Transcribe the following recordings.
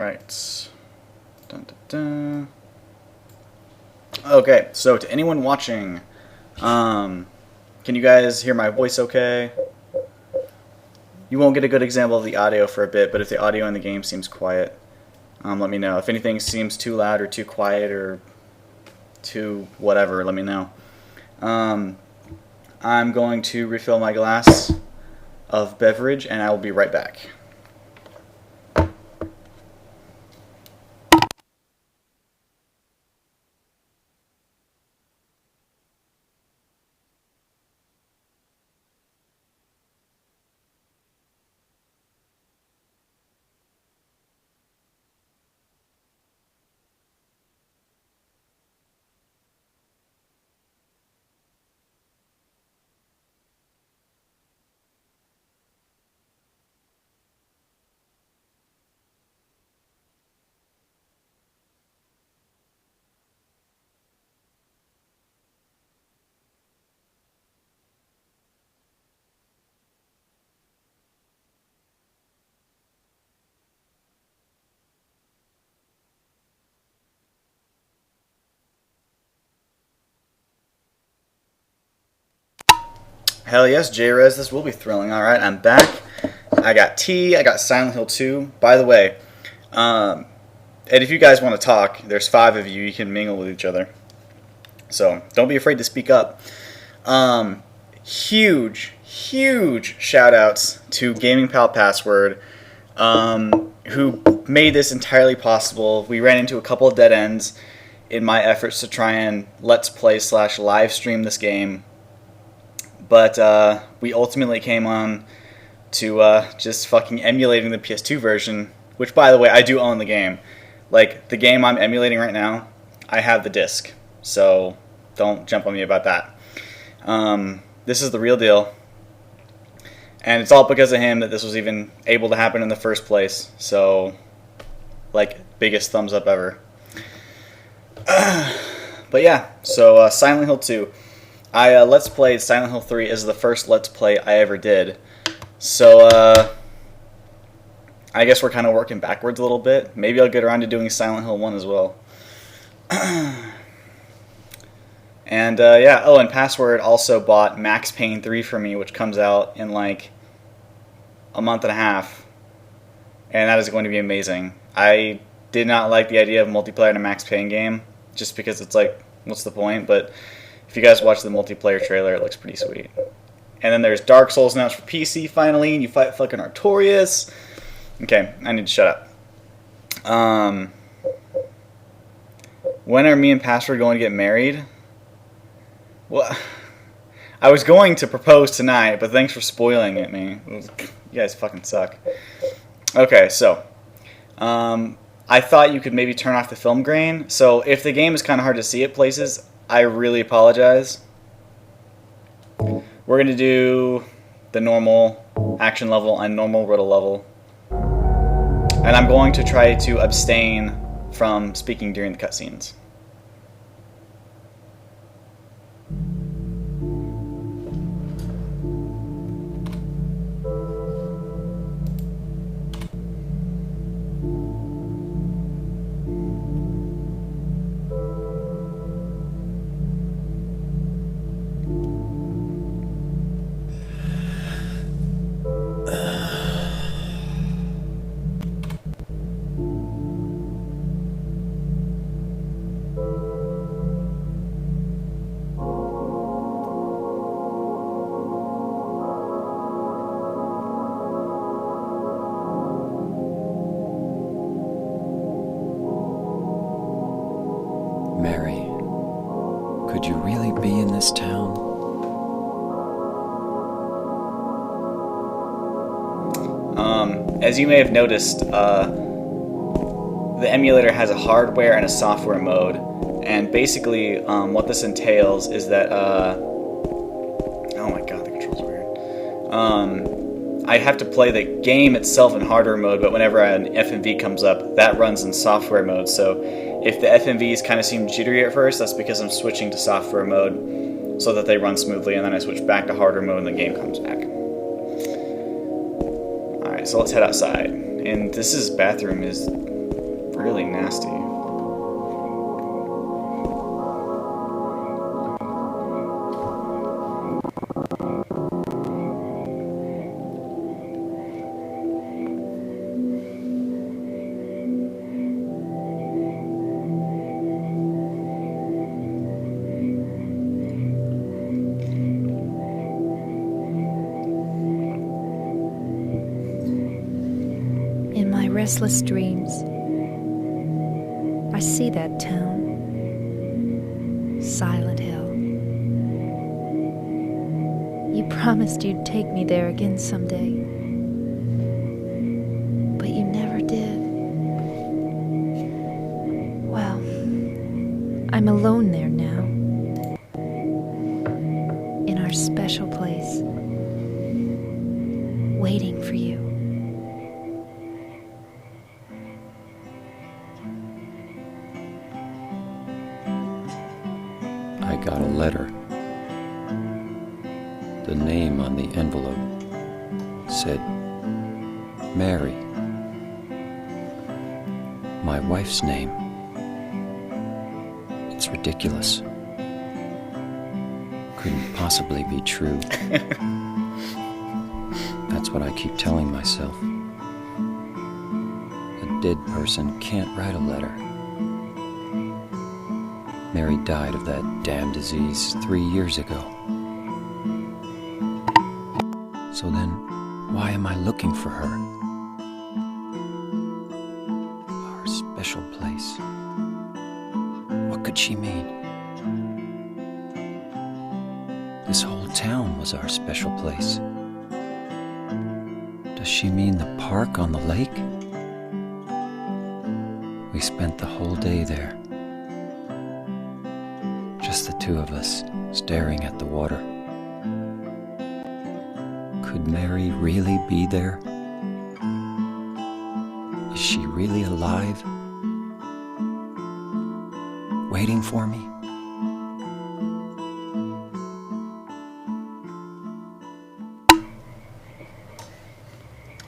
Alright. Dun, dun, dun. Okay, so to anyone watching, can you guys hear my voice okay? You won't get a good example of the audio for a bit, but if the audio in the game seems quiet, let me know. If anything seems too loud or too quiet or too whatever, let me know. I'm going to refill my glass of beverage, and I will be right back. Hell yes, J-Rez, this will be thrilling. Alright, I'm back. I got tea, I got Silent Hill 2. By the way, and if you guys want to talk, there's 5 of you, you can mingle with each other. So, don't be afraid to speak up. Huge shout outs to Gaming Pal Password, who made this entirely possible. We ran into a couple of dead ends in my efforts to try and let's play / live stream this game. But we ultimately came on to just fucking emulating the PS2 version, which, by the way, I do own the game. Like, the game I'm emulating right now, I have the disc, so don't jump on me about that. This is the real deal, and it's all because of him that this was even able to happen in the first place, so, like, biggest thumbs up ever. But yeah, so Silent Hill 2. I Let's Played Silent Hill 3 is the first Let's Play I ever did. So, I guess we're kind of working backwards a little bit. Maybe I'll get around to doing Silent Hill 1 as well. And, yeah, oh, and Password also bought Max Payne 3 for me, which comes out in, like, a month and a half. And that is going to be amazing. I did not like the idea of multiplayer in a Max Payne game, just because it's like, what's the point? But if you guys watch the multiplayer trailer, it looks pretty sweet. And then there's Dark Souls announced for PC finally, and you fight fucking Artorias. Okay, I need to shut up. When are me and Password going to get married? Well, I was going to propose tonight, but thanks for spoiling it, me. You guys fucking suck. Okay, so I thought you could maybe turn off the film grain. So if the game is kind of hard to see at places, I really apologize. We're going to do the normal action level and normal riddle level. And I'm going to try to abstain from speaking during the cutscenes. Mary, could you really be in this town? As you may have noticed, the emulator has a hardware and a software mode, and basically what this entails is that, oh my god, the controls are weird. I have to play the game itself in hardware mode, but whenever an FMV comes up, that runs in software mode, so if the FMVs kind of seem jittery at first, that's because I'm switching to software mode so that they run smoothly, and then I switch back to hardware mode and the game comes back. Alright, so let's head outside. And this bathroom is really nasty. In my restless dreams, I see that town, Silent Hill. You promised you'd take me there again someday, but you never did. Well, I'm alone there now, in our special place, waiting for you. I got a letter. The name on the envelope said Mary. My wife's name. It's ridiculous. Couldn't possibly be true. That's what I keep telling myself. A dead person can't write a letter. Mary died of that damn disease 3 years ago. So then, why am I looking for her? Our special place. What could she mean? This whole town was our special place. Does she mean the park on the lake? We spent the whole day there. Just the two of us, staring at the water. Could Mary really be there? Is she really alive? Waiting for me?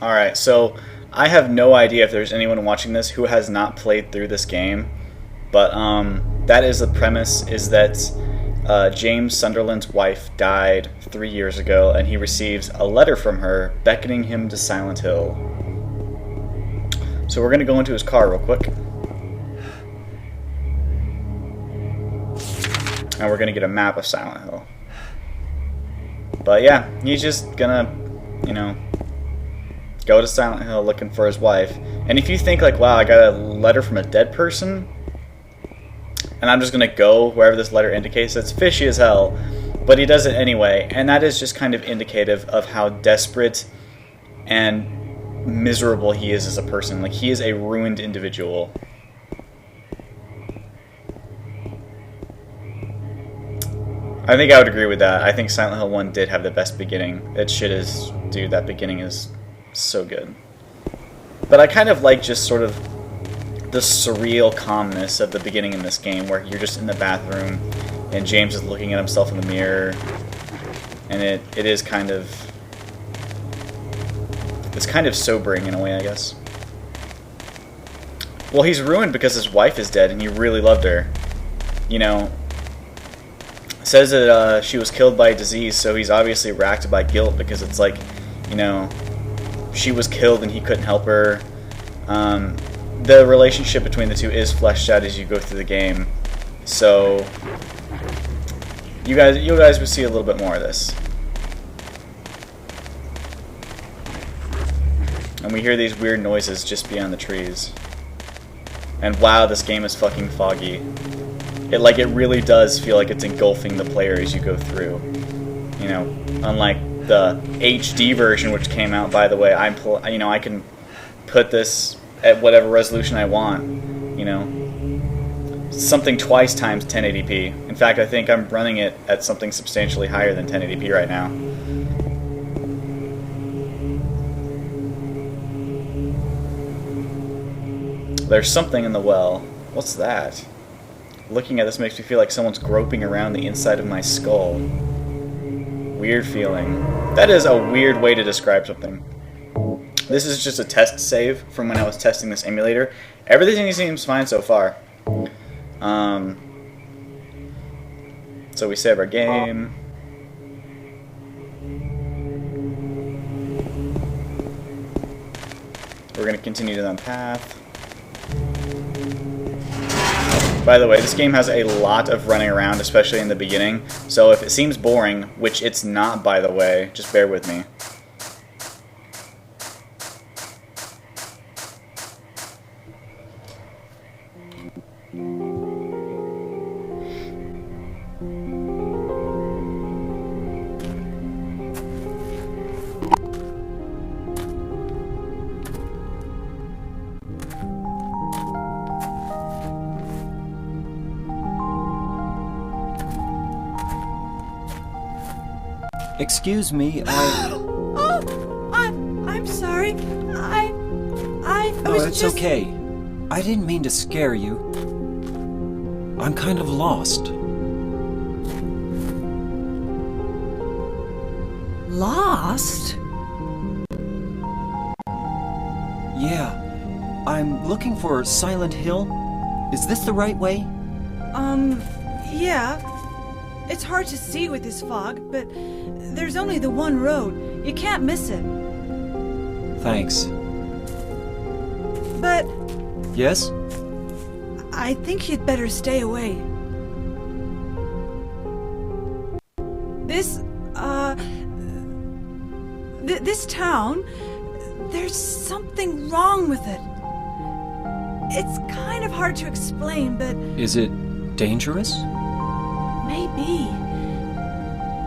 Alright, so I have no idea if there's anyone watching this who has not played through this game, but that is the premise, is that James Sunderland's wife died 3 years ago, and he receives a letter from her beckoning him to Silent Hill. So we're going to go into his car real quick. And we're going to get a map of Silent Hill. But yeah, he's just going to, you know, go to Silent Hill looking for his wife. And if you think like, wow, I got a letter from a dead person, and I'm just going to go wherever this letter indicates, that's fishy as hell. But he does it anyway, and that is just kind of indicative of how desperate and miserable he is as a person. Like, he is a ruined individual. I think I would agree with that. I think Silent Hill 1 did have the best beginning. That shit is... Dude, that beginning is so good. But I kind of like just sort of the surreal calmness of the beginning in this game, where you're just in the bathroom and James is looking at himself in the mirror, and it is kind of... It's kind of sobering in a way, I guess. Well, he's ruined because his wife is dead and he really loved her. You know, says that she was killed by a disease, so he's obviously racked by guilt because it's like, you know, she was killed and he couldn't help her. The relationship between the two is fleshed out as you go through the game, so you guys will see a little bit more of this. And we hear these weird noises just beyond the trees. And wow, this game is fucking foggy. It really does feel like it's engulfing the player as you go through. You know, unlike the HD version, which came out, by the way, I can put this at whatever resolution I want. You know, something twice times 1080p. In fact, I think I'm running it at something substantially higher than 1080p right now. There's something in the well. What's that? Looking at this makes me feel like someone's groping around the inside of my skull. Weird feeling. That is a weird way to describe something. This is just a test save from when I was testing this emulator. Everything seems fine so far. So we save our game. We're going to continue down the path. By the way, this game has a lot of running around, especially in the beginning. So if it seems boring, which it's not, by the way, just bear with me. Excuse me, I'm sorry. I No, was it's just... okay. I didn't mean to scare you. I'm kind of lost. Lost? Yeah. I'm looking for Silent Hill. Is this the right way? Yeah. It's hard to see with this fog, but there's only the one road. You can't miss it. Thanks. But Yes? I think you'd better stay away. This town, there's something wrong with it. It's kind of hard to explain, but Is it dangerous? maybe.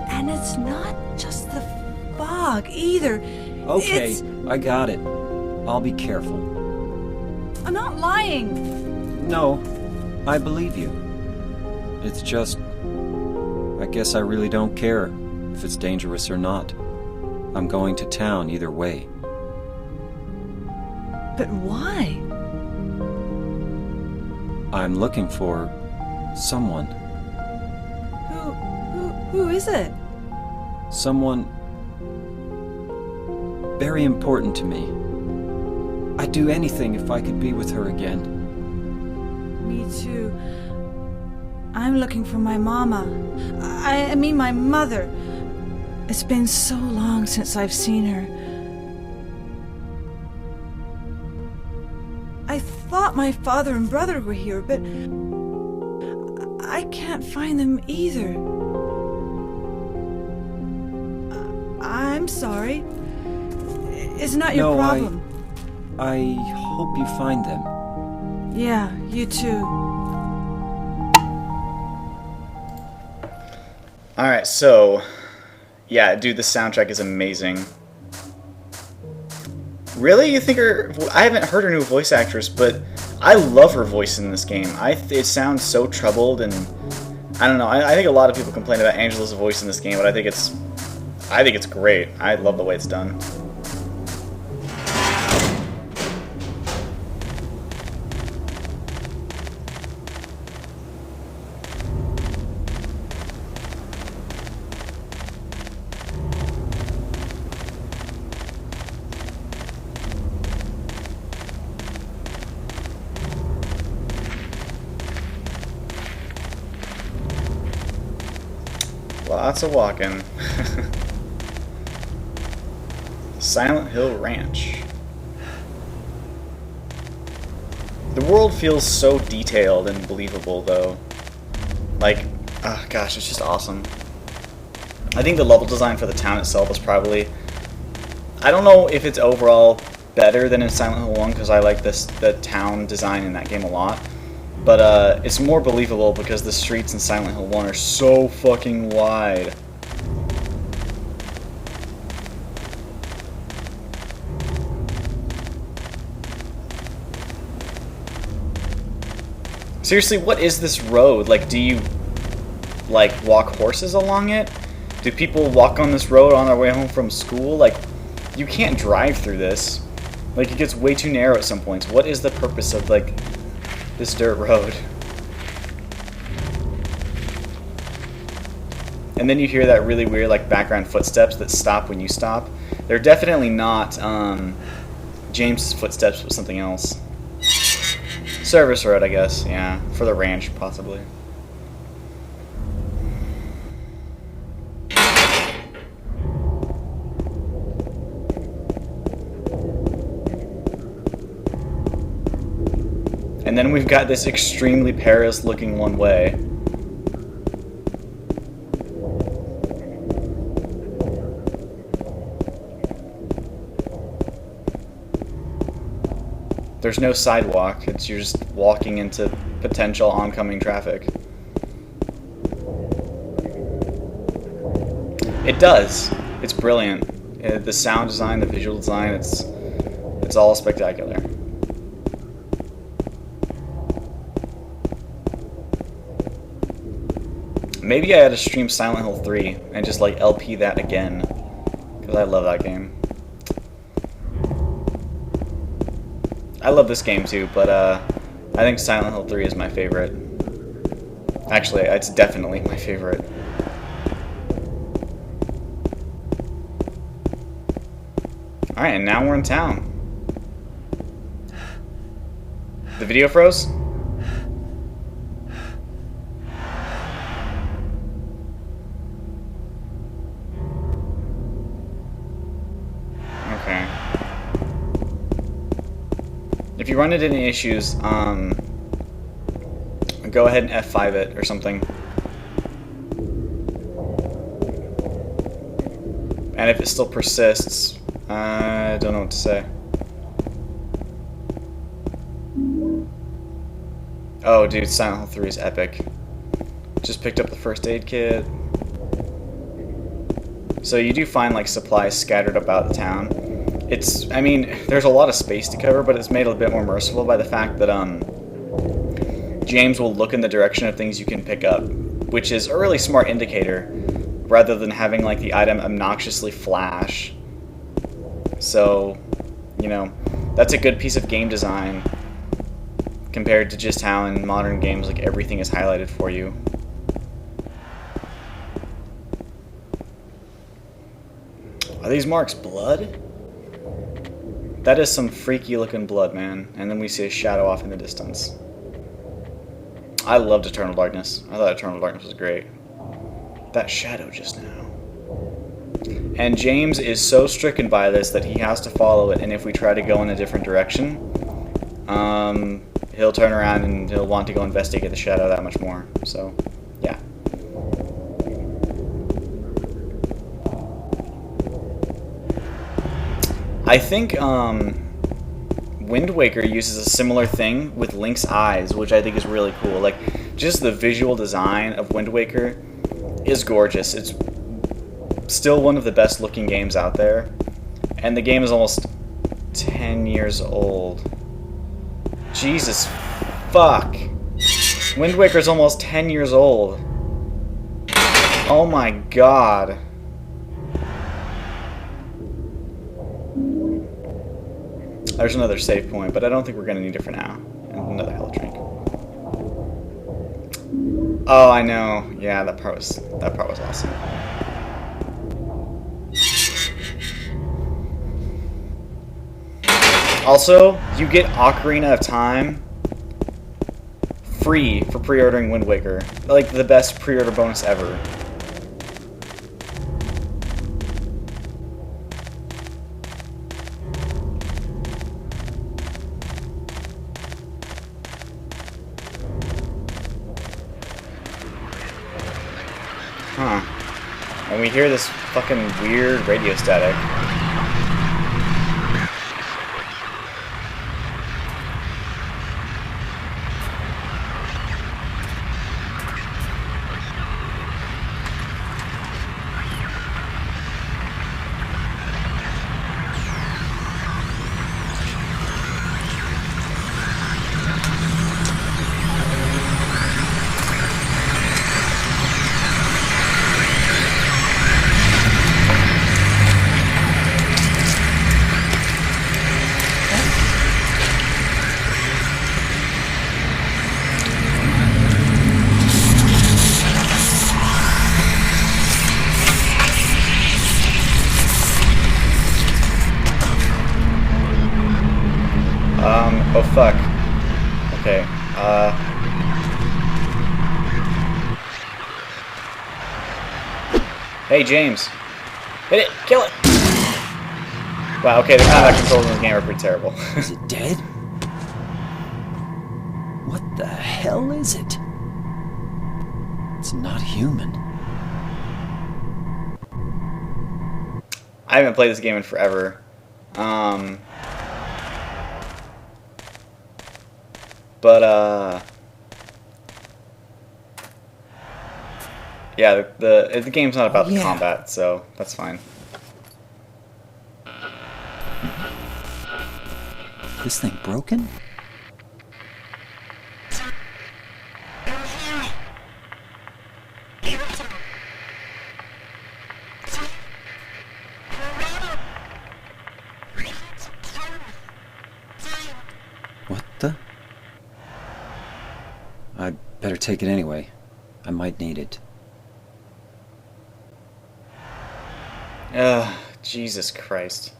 And it's not just the fog either. Okay, It's... I got it. I'll be careful. I'm not lying. No, I believe you. It's just... I guess I really don't care if it's dangerous or not. I'm going to town either way. But why? I'm looking for... someone. Who is it? Someone... very important to me. I'd do anything if I could be with her again. Me too. I'm looking for my mama. I mean my mother. It's been so long since I've seen her. I thought my father and brother were here, but I can't find them either. I'm sorry. It's not your problem. I hope you find them. Yeah, you too. Alright, so... yeah, dude, the soundtrack is amazing. Really? You think her... I haven't heard her new voice actress, but I love her voice in this game. It sounds so troubled, and... I don't know, I think a lot of people complain about Angela's voice in this game, but I think it's great. I love the way it's done. Lots of walking. Silent Hill Ranch. The world feels so detailed and believable, though. Like, oh gosh, it's just awesome. I think the level design for the town itself is probably... I don't know if it's overall better than in Silent Hill 1, because I like the town design in that game a lot. But it's more believable because the streets in Silent Hill 1 are so fucking wide. Seriously, what is this road? Like, do you, like, walk horses along it? Do people walk on this road on their way home from school? Like, you can't drive through this. Like, it gets way too narrow at some points. What is the purpose of, like, this dirt road? And then you hear that really weird, like, background footsteps that stop when you stop. They're definitely not, James's footsteps was something else. Service road, I guess. Yeah, for the ranch, possibly. And then we've got this extremely Paris-looking one-way. There's no sidewalk. You're just walking into potential oncoming traffic. It does. It's brilliant. The sound design, the visual design, it's all spectacular. Maybe I ought to stream Silent Hill 3 and just like LP that again, because I love that game. I love this game too, but I think Silent Hill 3 is my favorite. Actually, it's definitely my favorite. Alright, and now we're in town. The video froze? Okay. If you run into any issues, go ahead and F5 it or something. And if it still persists, I don't know what to say. Oh, dude, Silent Hill 3 is epic. Just picked up the first aid kit. So you do find like supplies scattered about the town. I mean, there's a lot of space to cover, but it's made a bit more merciful by the fact that James will look in the direction of things you can pick up, which is a really smart indicator, rather than having like the item obnoxiously flash. So, you know, that's a good piece of game design compared to just how in modern games like everything is highlighted for you. Are these marks blood? That is some freaky looking blood, man. And then we see a shadow off in the distance. I loved Eternal Darkness. I thought Eternal Darkness was great. That shadow just now. And James is so stricken by this that he has to follow it, and if we try to go in a different direction, he'll turn around and he'll want to go investigate the shadow that much more. So, yeah. I think Wind Waker uses a similar thing with Link's eyes, which I think is really cool. Like, just the visual design of Wind Waker is gorgeous. It's still one of the best looking games out there, and the game is almost 10 years old. Jesus fuck. Wind Waker is almost 10 years old. Oh my god. There's another save point, but I don't think we're gonna need it for now. And another health drink. Oh, I know. Yeah, that part was awesome. Also, you get Ocarina of Time free for pre-ordering Wind Waker. Like, the best pre-order bonus ever. Huh. And we hear this fucking weird radio static. Oh fuck. Okay, Hey, James. Hit it! Kill it! Wow, okay, the combat controls in this game are pretty terrible. Is it dead? What the hell is it? It's not human. I haven't played this game in forever. Yeah, the game's not about the combat, so that's fine. This thing broken? What the? I'd better take it anyway. I might need it. Jesus Christ.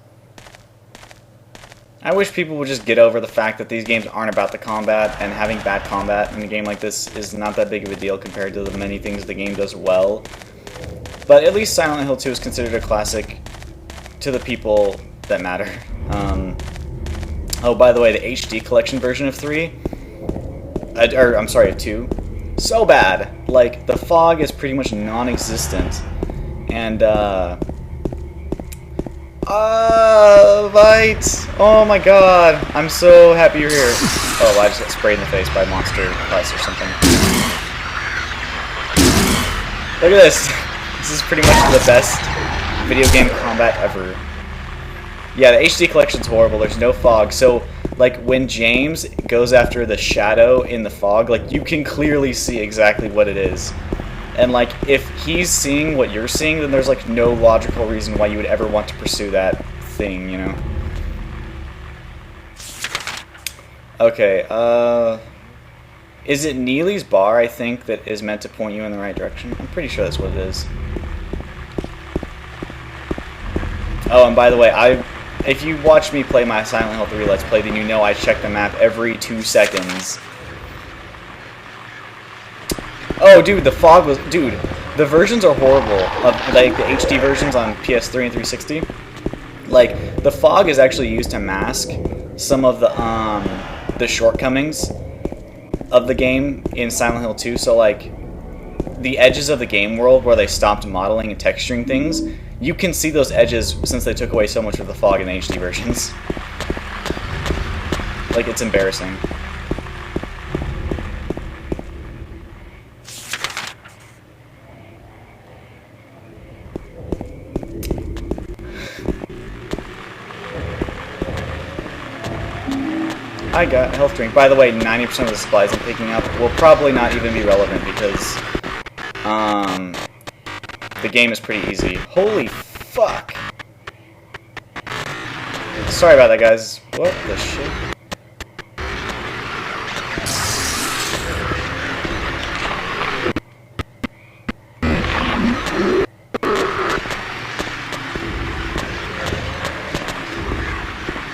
I wish people would just get over the fact that these games aren't about the combat, and having bad combat in a game like this is not that big of a deal compared to the many things the game does well. But at least Silent Hill 2 is considered a classic to the people that matter. Oh, by the way, the HD collection version of 3, I'm sorry, of 2, so bad. Like, the fog is pretty much non-existent. And, right. Oh my god. I'm so happy you're here. Oh, I just got sprayed in the face by Monster Plus or something. Look at this. This is pretty much the best video game combat ever. Yeah, the HD collection's horrible. There's no fog. So, like, when James goes after the shadow in the fog, like, you can clearly see exactly what it is. And, like, if he's seeing what you're seeing, then there's, like, no logical reason why you would ever want to pursue that thing, you know? Okay, is it Neely's bar, I think, that is meant to point you in the right direction? I'm pretty sure that's what it is. Oh, and by the way, if you watch me play my Silent Hill 3 Let's Play, then you know I check the map every 2 seconds. Oh, dude, the fog was... Dude, the versions are horrible. Like, the HD versions on PS3 and 360. Like, the fog is actually used to mask some of the shortcomings of the game in Silent Hill 2. So, like, the edges of the game world where they stopped modeling and texturing things, you can see those edges since they took away so much of the fog in the HD versions. Like, it's embarrassing. I got a health drink. By the way, 90% of the supplies I'm picking up will probably not even be relevant because the game is pretty easy. Holy fuck! Sorry about that, guys. What the shit?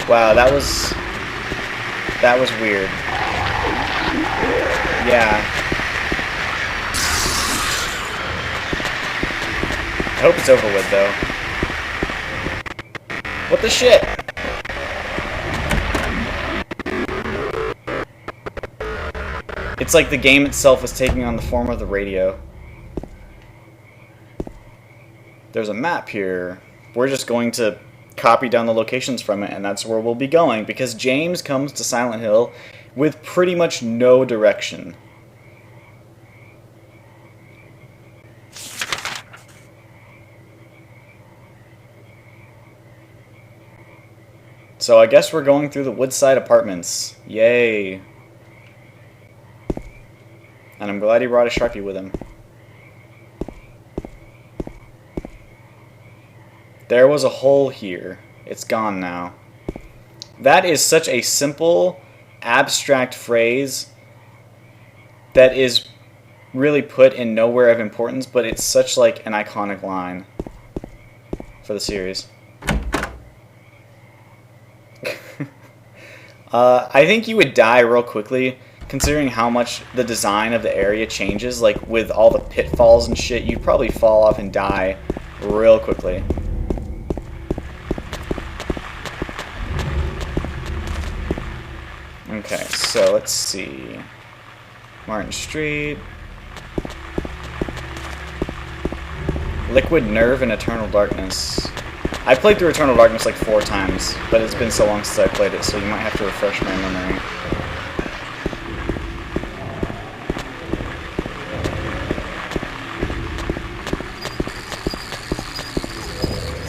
Wow, that was weird. Yeah. I hope it's over with, though. What the shit? It's like the game itself was taking on the form of the radio. There's a map here. We're just going to copy down the locations from it, and that's where we'll be going, because James comes to Silent Hill with pretty much no direction. So I guess we're going through the Woodside Apartments. Yay. And I'm glad he brought a Sharpie with him. There was a hole here. It's gone now. That is such a simple, abstract phrase that is really put in nowhere of importance, but it's such like an iconic line for the series. I think you would die real quickly, considering how much the design of the area changes. Like, with all the pitfalls and shit, you'd probably fall off and die real quickly. Okay, so let's see. Martin Street. Liquid Nerve and Eternal Darkness. I played through Eternal Darkness like 4 times, but it's been so long since I played it, so you might have to refresh my memory.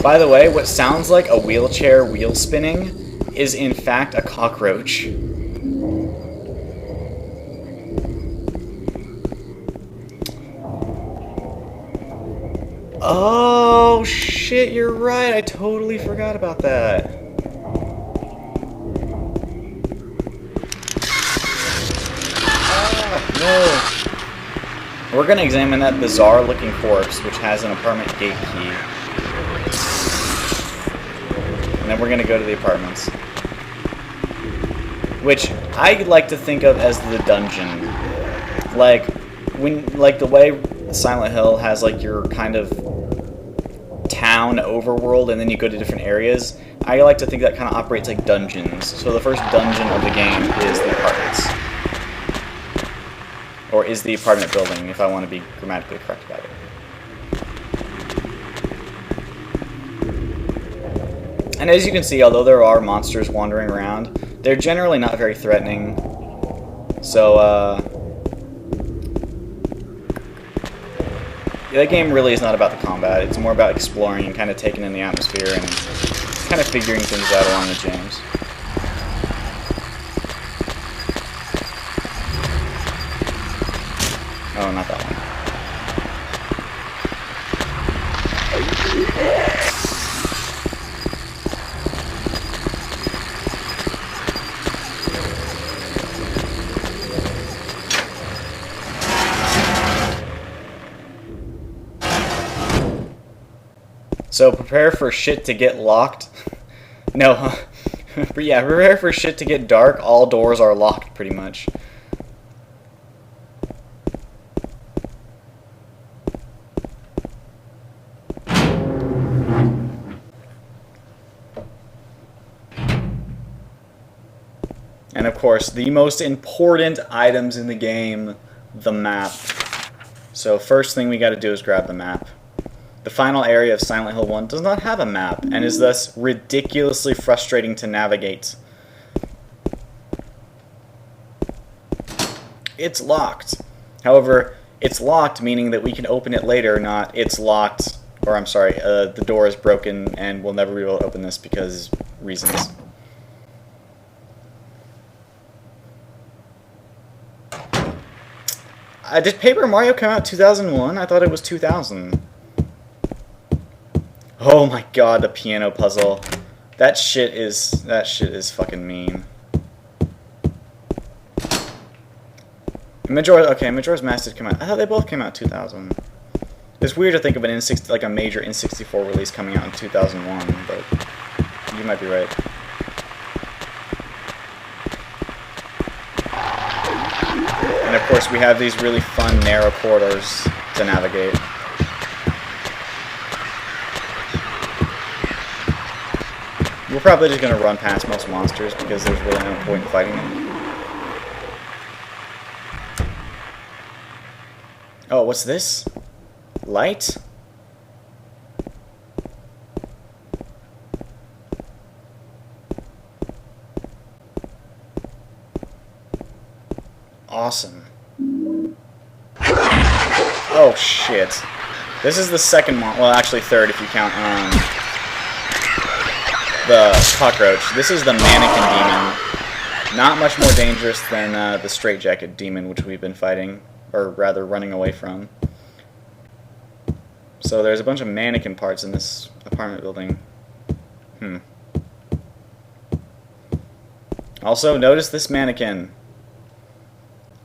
By the way, what sounds like a wheelchair wheel spinning is in fact a cockroach. Oh shit, you're right. I totally forgot about that. Ah, no. We're gonna examine that bizarre looking corpse, which has an apartment gate key. And then we're gonna go to the apartments. Which I like to think of as the dungeon. Like the way Silent Hill has like your kind of town overworld, and then you go to different areas. I like to think that kind of operates like dungeons. So the first dungeon of the game is the apartments, or is the apartment building, if I want to be grammatically correct about it. And as you can see, although there are monsters wandering around, they're generally not very threatening. So the game really is not about the combat. It's more about exploring and kind of taking in the atmosphere and kind of figuring things out along with James. Oh, not that one. So prepare for shit to get locked. No, but yeah, prepare for shit to get dark. All doors are locked, pretty much. And of course, the most important items in the game, the map. So first thing we got to do is grab the map. The final area of Silent Hill 1 does not have a map, and is thus ridiculously frustrating to navigate. It's locked. However, it's locked, meaning that we can open it later, not it's locked, or I'm sorry, the door is broken and we'll never be able to open this because reasons. Did Paper Mario come out 2001? I thought it was 2000. Oh my god, the piano puzzle. That shit is fucking mean. Majora's Mask did come out. I thought they both came out 2000. It's weird to think of an N60, like a major N64 release coming out in 2001, but you might be right. And of course we have these really fun narrow corridors to navigate. We're probably just going to run past most monsters because there's really no point in fighting them. Oh, what's this? Light? Awesome. Oh shit. This is the second one. Well, actually third if you count the cockroach. This is the mannequin demon. Not much more dangerous than the straitjacket demon, which we've been fighting, or rather running away from. So there's a bunch of mannequin parts in this apartment building. Also, notice this mannequin.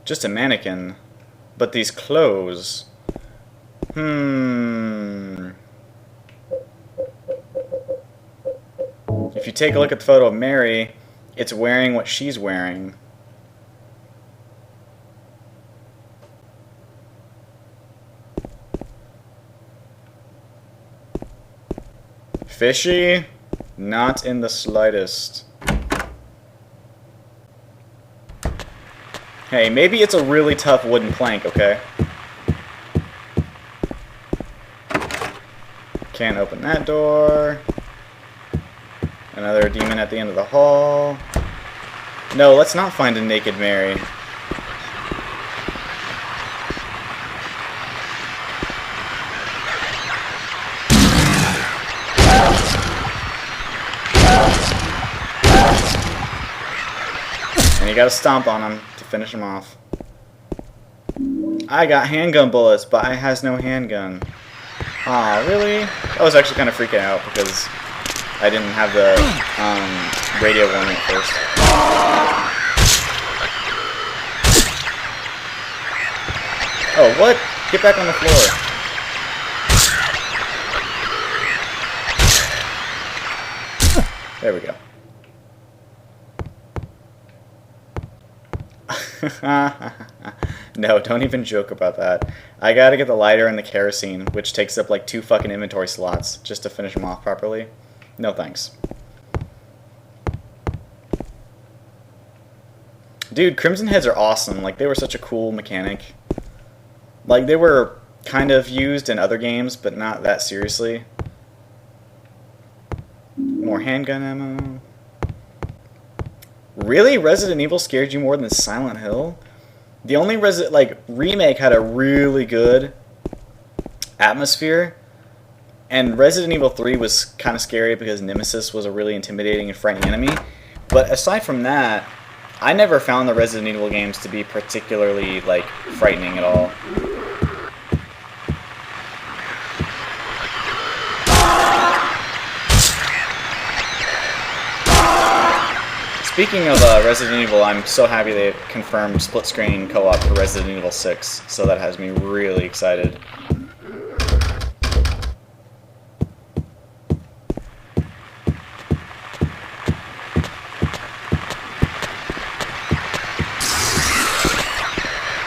Just a mannequin. But these clothes. If you take a look at the photo of Mary, it's wearing what she's wearing. Fishy? Not in the slightest. Hey, maybe it's a really tough wooden plank, okay? Can't open that door. Another demon at the end of the hall. No, let's not find a naked Mary. And you gotta stomp on him to finish him off. I got handgun bullets, but I has no handgun. Aw, really? I was actually kind of freaking out because I didn't have the radio warning at first. Oh, what? Get back on the floor. There we go. No, don't even joke about that. I gotta get the lighter and the kerosene, which takes up like 2 fucking inventory slots just to finish them off properly. No thanks. Dude, Crimson Heads are awesome. Like, they were such a cool mechanic. Like, they were kind of used in other games, but not that seriously. More handgun ammo. Really? Resident Evil scared you more than Silent Hill? The only remake had a really good atmosphere, and Resident Evil 3 was kind of scary because Nemesis was a really intimidating and frightening enemy. But aside from that, I never found the Resident Evil games to be particularly like frightening at all. Speaking of Resident Evil, I'm so happy they confirmed split-screen co-op for Resident Evil 6, so that has me really excited.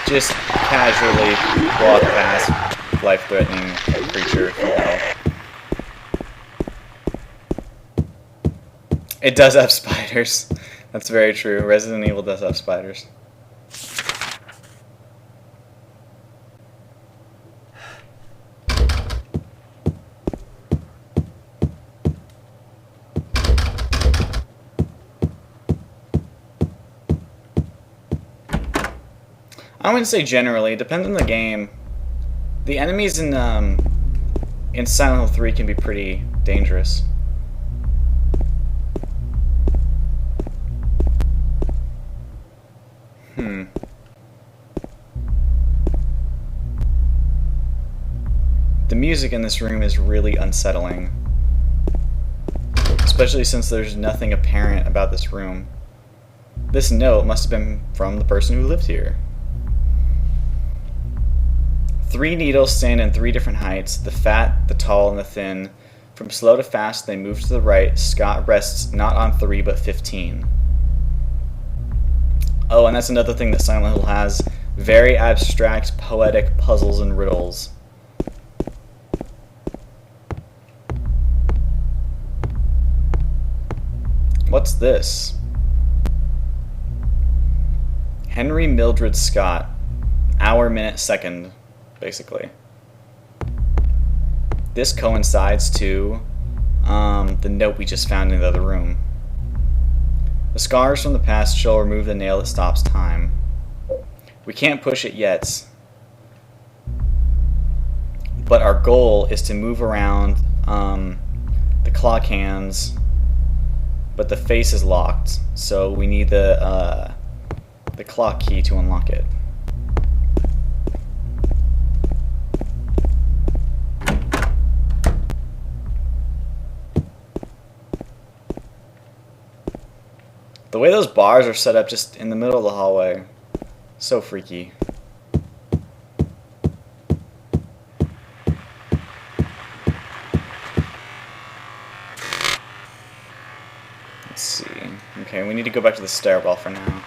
Just casually walk past life-threatening creature from hell. It does have spiders. That's very true. Resident Evil does have spiders. I wouldn't say generally. It depends on the game. The enemies in Silent Hill 3 can be pretty dangerous. The music in this room is really unsettling. Especially since there's nothing apparent about this room. This note must have been from the person who lived here. 3 needles stand in 3 different heights, the fat, the tall, and the thin. From slow to fast, they move to the right. Scott rests not on 3, but 15. Oh, and that's another thing that Silent Hill has. Very abstract, poetic puzzles and riddles. What's this? Henry Mildred Scott. Hour, minute, second, basically. This coincides to the note we just found in the other room. The scars from the past shall remove the nail that stops time. We can't push it yet, but our goal is to move around the clock hands, but the face is locked, so we need the clock key to unlock it. The way those bars are set up just in the middle of the hallway, so freaky. Let's see. Okay, we need to go back to the stairwell for now.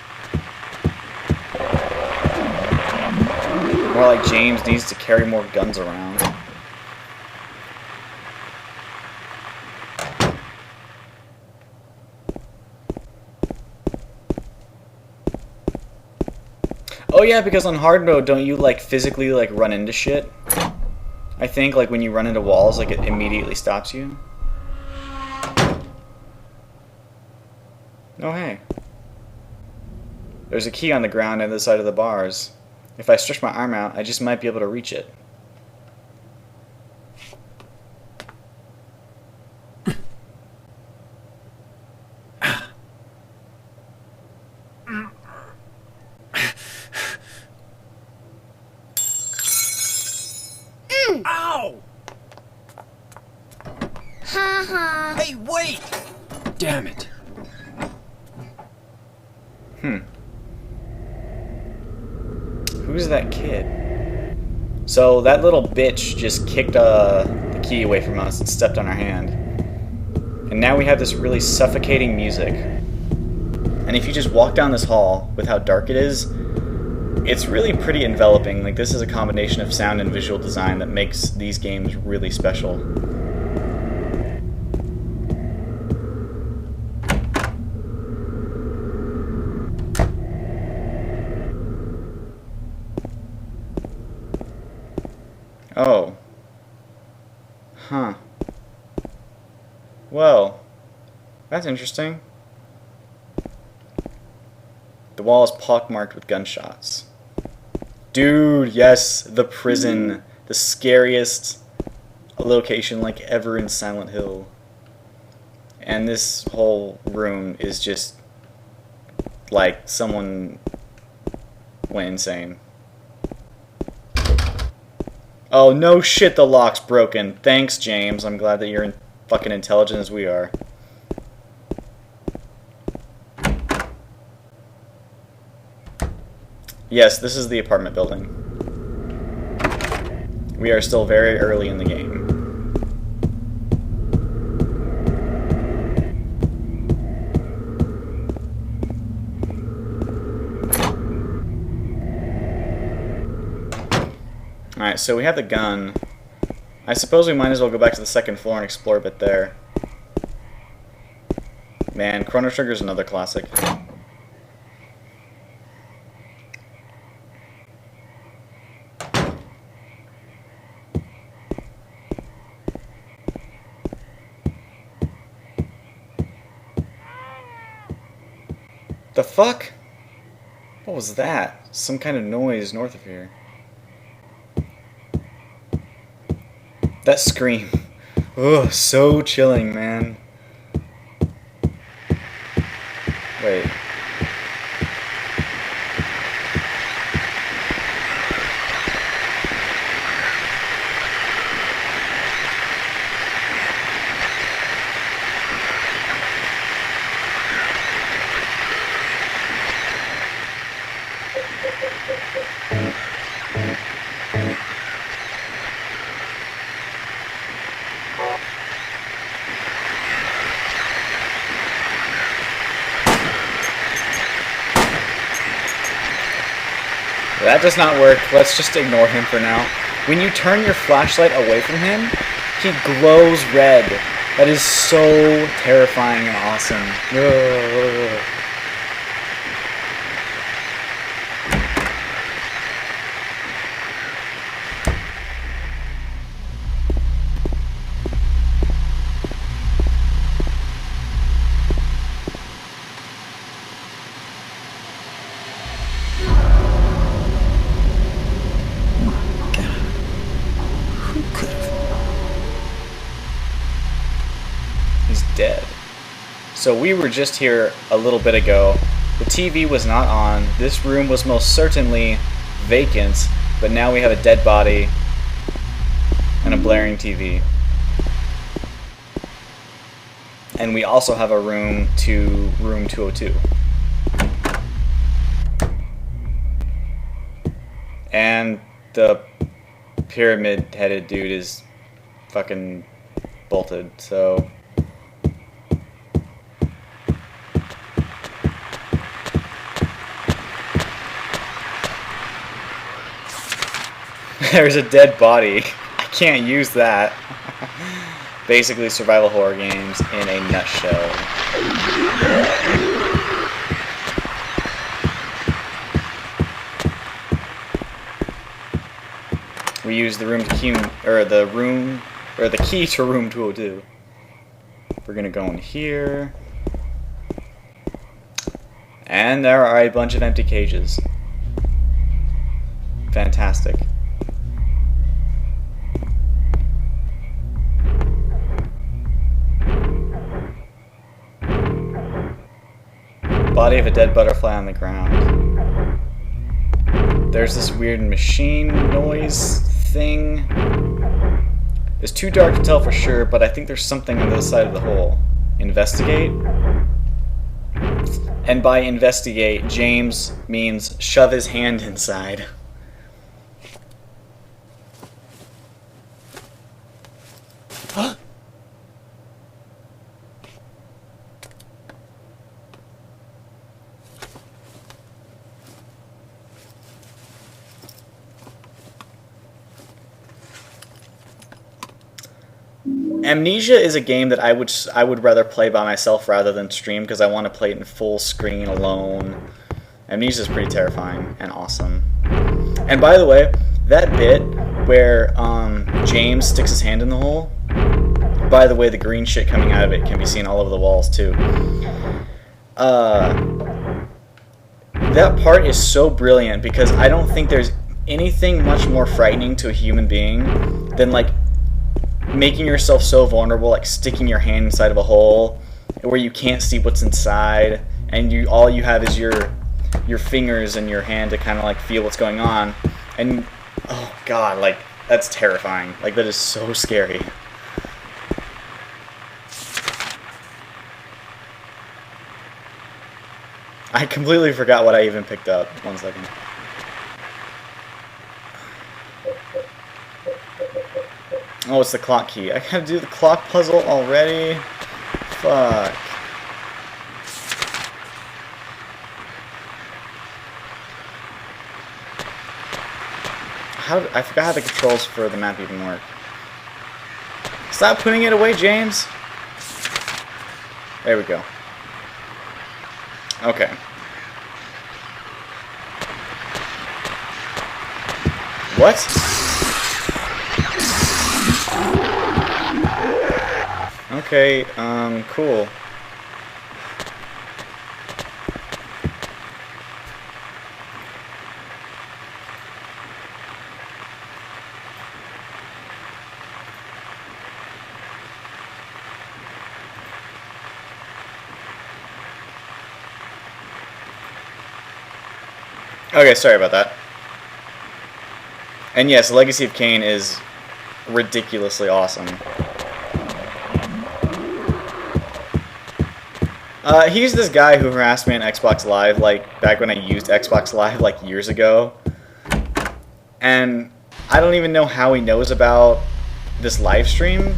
More like James needs to carry more guns around. Oh yeah, because on hard mode, don't you like physically like run into shit? I think like when you run into walls, like it immediately stops you. Oh hey. There's a key on the ground on the side of the bars. If I stretch my arm out, I just might be able to reach it. Ow! Hey, wait! Damn it. Who's that kid? So that little bitch just kicked the key away from us and stepped on our hand. And now we have this really suffocating music. And if you just walk down this hall with how dark it is, it's really pretty enveloping. Like, this is a combination of sound and visual design that makes these games really special. Oh. Huh. Well, that's interesting. The wall is pockmarked with gunshots. Dude, yes, the prison. The scariest location like ever in Silent Hill. And this whole room is just like someone went insane. Oh, no shit, the lock's broken. Thanks, James. I'm glad that you're fucking intelligent as we are. Yes, this is the apartment building. We are still very early in the game. Alright, so we have the gun. I suppose we might as well go back to the second floor and explore a bit there. Man, Chrono Trigger's another classic. The fuck? What was that? Some kind of noise north of here. That scream. Ugh, so chilling, man. Wait. That does not work. Let's just ignore him for now. When you turn your flashlight away from him, he glows red. That is so terrifying and awesome. Ugh. Dead. So we were just here a little bit ago. The TV was not on. This room was most certainly vacant, but now we have a dead body and a blaring TV. And we also have a room 202. And the pyramid-headed dude is fucking bolted, so... There's a dead body. I can't use that. Basically, survival horror games in a nutshell. We use the key to room 202. We're gonna go in here. And there are a bunch of empty cages. Fantastic. Body of a dead butterfly on the ground. There's this weird machine noise thing. It's too dark to tell for sure, but I think there's something on the other side of the hole. Investigate. And by investigate, James means shove his hand inside. Amnesia is a game that I would rather play by myself rather than stream because I want to play it in full screen alone. Amnesia is pretty terrifying and awesome. And by the way, that bit where James sticks his hand in the hole, by the way, the green shit coming out of it can be seen all over the walls too. That part is so brilliant because I don't think there's anything much more frightening to a human being than like making yourself so vulnerable, like sticking your hand inside of a hole where you can't see what's inside, and all you have is your fingers and your hand to kind of like feel what's going on. And oh god, like that's terrifying. Like that is so scary. I completely forgot what I even picked up. 1 second. Oh, it's the clock key. I gotta do the clock puzzle already? Fuck. I forgot how the controls for the map even work. Stop putting it away, James! There we go. Okay. What? Okay, cool. Okay, sorry about that. And yes, Legacy of Kain is ridiculously awesome. He's this guy who harassed me on Xbox Live, like, back when I used Xbox Live, like, years ago. And I don't even know how he knows about this live stream.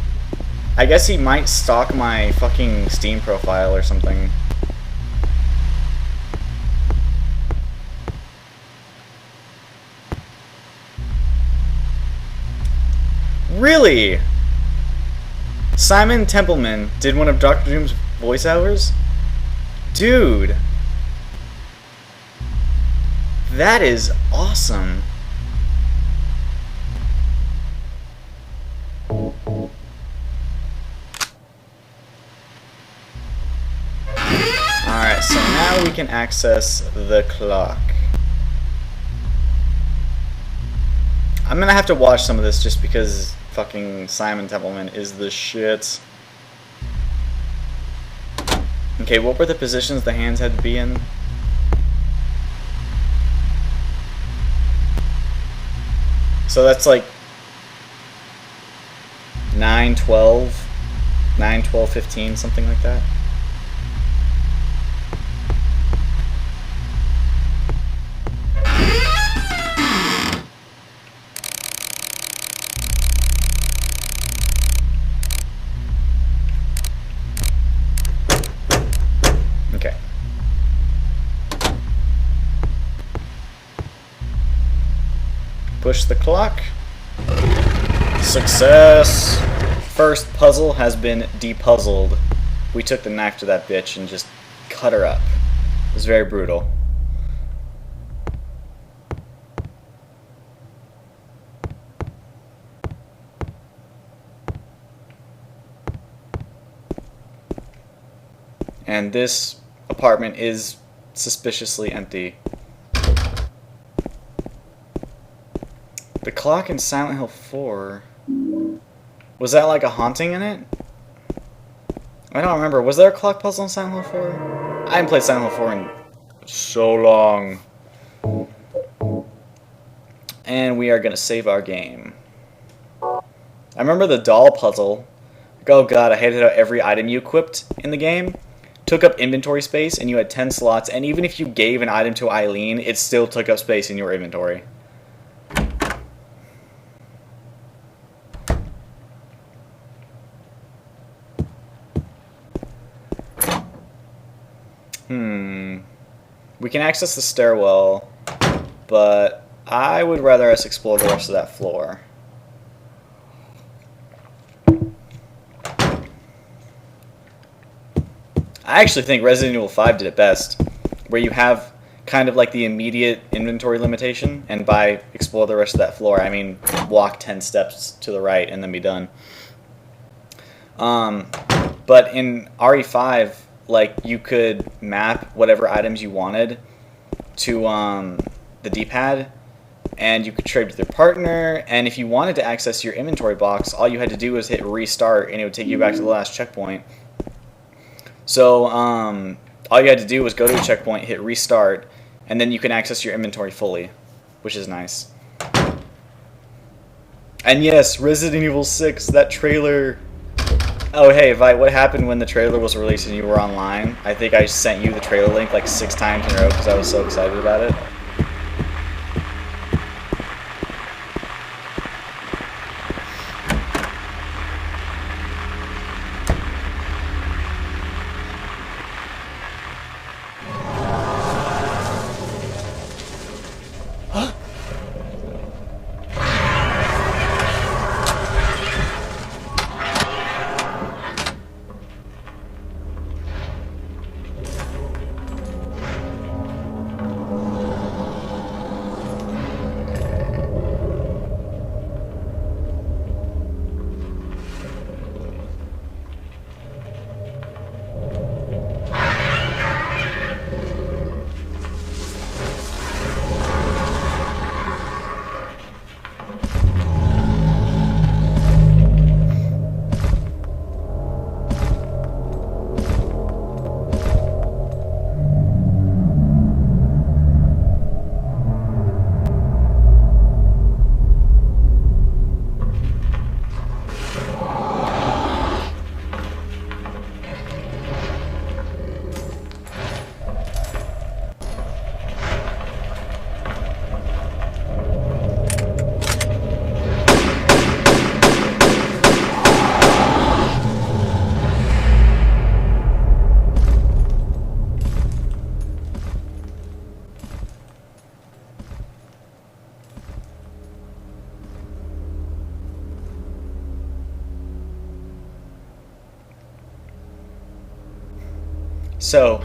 I guess he might stalk my fucking Steam profile or something. Really? Simon Templeman did one of Dr. Doom's voiceovers? Dude. That is awesome. Alright, so now we can access the clock. I'm gonna have to watch some of this just because fucking Simon Templeman is the shit. Okay, what were the positions the hands had to be in? So that's like 9, 12, 9, 12, 15, something like that. Push the clock. Success! First puzzle has been depuzzled. We took the knife to that bitch and just cut her up. It was very brutal. And this apartment is suspiciously empty. The clock in Silent Hill 4... Was that like a haunting in it? I don't remember. Was there a clock puzzle in Silent Hill 4? I haven't played Silent Hill 4 in so long. And we are going to save our game. I remember the doll puzzle. Oh god, I hated how every item you equipped in the game took up inventory space, and you had 10 slots, and even if you gave an item to Eileen, it still took up space in your inventory. We can access the stairwell, but I would rather us explore the rest of that floor. I actually think Resident Evil 5 did it best, where you have kind of like the immediate inventory limitation, and by explore the rest of that floor, I mean walk 10 steps to the right and then be done. But in RE5, like, you could map whatever items you wanted to the D-pad, and you could trade with your partner, and if you wanted to access your inventory box, all you had to do was hit restart, and it would take you back to the last checkpoint. So, all you had to do was go to a checkpoint, hit restart, and then you can access your inventory fully, which is nice. And yes, Resident Evil 6, that trailer... Oh, hey, Vi, what happened when the trailer was released and you were online? I think I sent you the trailer link like 6 times in a row because I was so excited about it. So,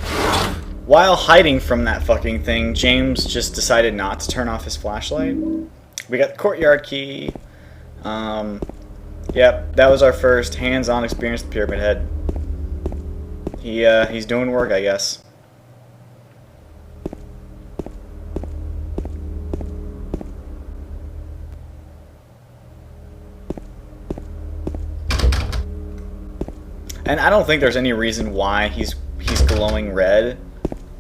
while hiding from that fucking thing, James just decided not to turn off his flashlight. We got the courtyard key. Yep, that was our first hands-on experience with Pyramid Head. He's doing work, I guess. And I don't think there's any reason why he's glowing red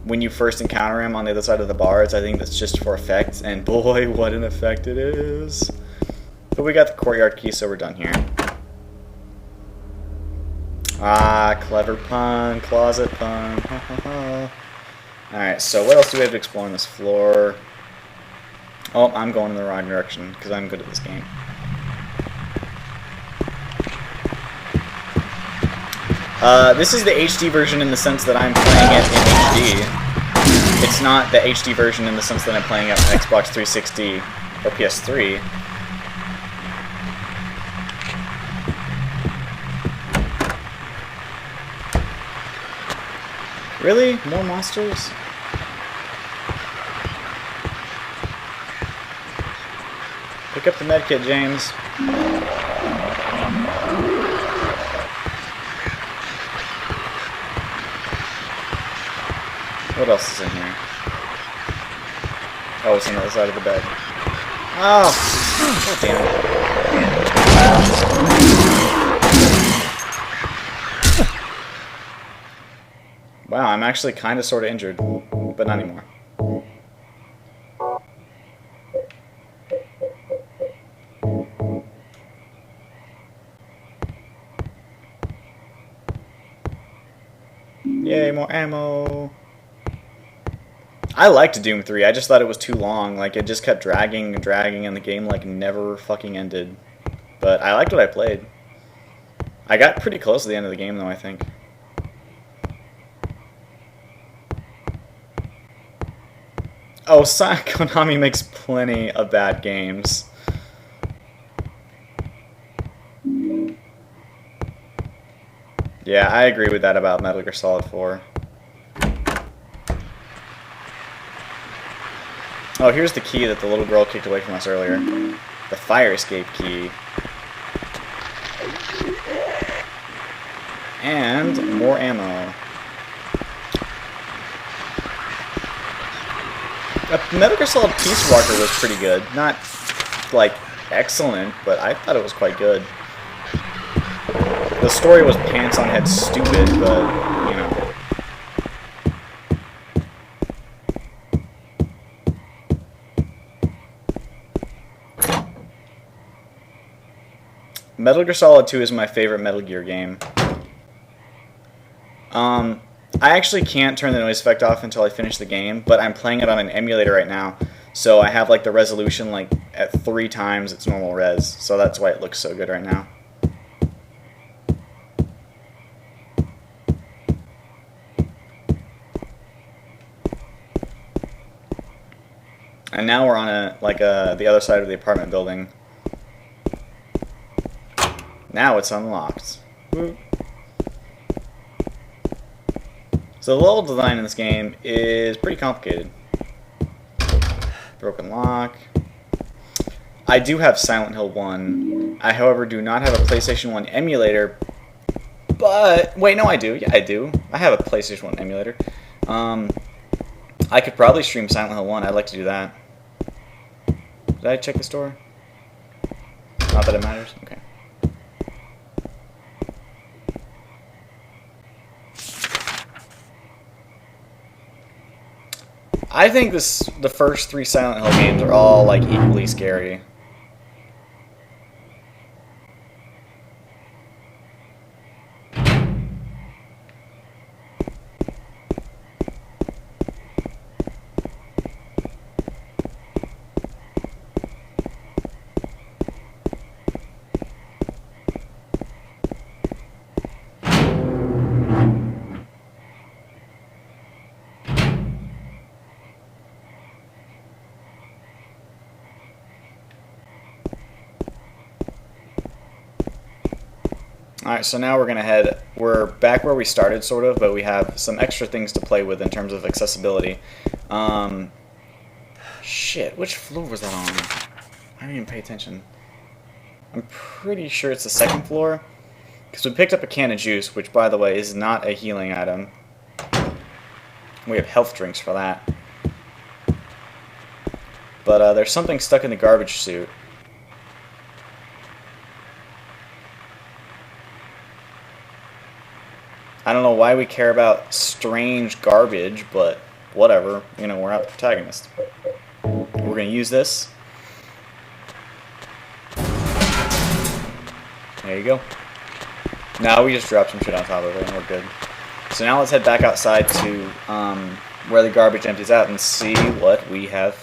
when you first encounter him on the other side of the bars. I think that's just for effect, and boy, what an effect it is. But we got the courtyard key, so we're done here. Ah, clever pun, closet pun. Alright, so what else do we have to explore on this floor? Oh, I'm going in the wrong direction, because I'm good at this game. This is the HD version in the sense that I'm playing it in HD. It's not the HD version in the sense that I'm playing it on Xbox 360 Or PS3. Really? More monsters? Pick up the medkit, James. What else is in here? Oh, it's on the other side of the bed. Oh! God damn it. Wow, I'm actually kind of sort of injured, but not anymore. Yay, more ammo! I liked Doom 3, I just thought it was too long. Like, it just kept dragging and dragging, and the game, like, never fucking ended. But I liked what I played. I got pretty close to the end of the game, though, I think. Oh, Konami makes plenty of bad games. Yeah, I agree with that about Metal Gear Solid 4. Oh, here's the key that the little girl kicked away from us earlier. The fire escape key. And more ammo. Metal Gear Solid Peace Walker was pretty good. Not, like, excellent, but I thought it was quite good. The story was pants on head stupid, but, you know. Metal Gear Solid 2 is my favorite Metal Gear game. I actually can't turn the noise effect off until I finish the game, but I'm playing it on an emulator right now, so I have like the resolution like at 3 times its normal res, so that's why it looks so good right now. And now we're on the other side of the apartment building. Now it's unlocked. Woo. So the level design in this game is pretty complicated. Broken lock. I do have Silent Hill 1. I, however, do not have a PlayStation 1 emulator. But, wait, no I do. Yeah, I do. I have a PlayStation 1 emulator. I could probably stream Silent Hill 1. I'd like to do that. Did I check the store? Not that it matters? Okay. I think the first 3 Silent Hill games are all like equally scary. Alright, so now we're back where we started, sort of, but we have some extra things to play with in terms of accessibility. Shit, which floor was that on? I didn't even pay attention. I'm pretty sure it's the 2nd floor, because we picked up a can of juice, which, by the way, is not a healing item. We have health drinks for that. But there's something stuck in the garbage chute. I don't know why we care about strange garbage, but whatever. You know, we're not the protagonist. We're going to use this. There you go. Now we just drop some shit on top of it and we're good. So now let's head back outside to where the garbage empties out and see what we have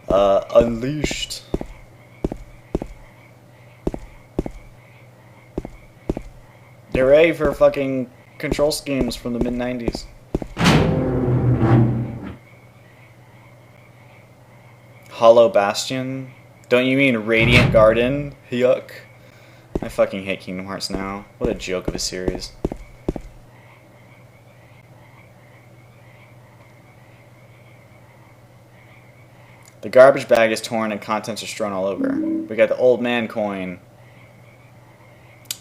unleashed. Hooray for fucking control schemes from the mid-90s. Hollow Bastion? Don't you mean Radiant Garden? Yuck. I fucking hate Kingdom Hearts now. What a joke of a series. The garbage bag is torn and contents are strewn all over. We got the old man coin.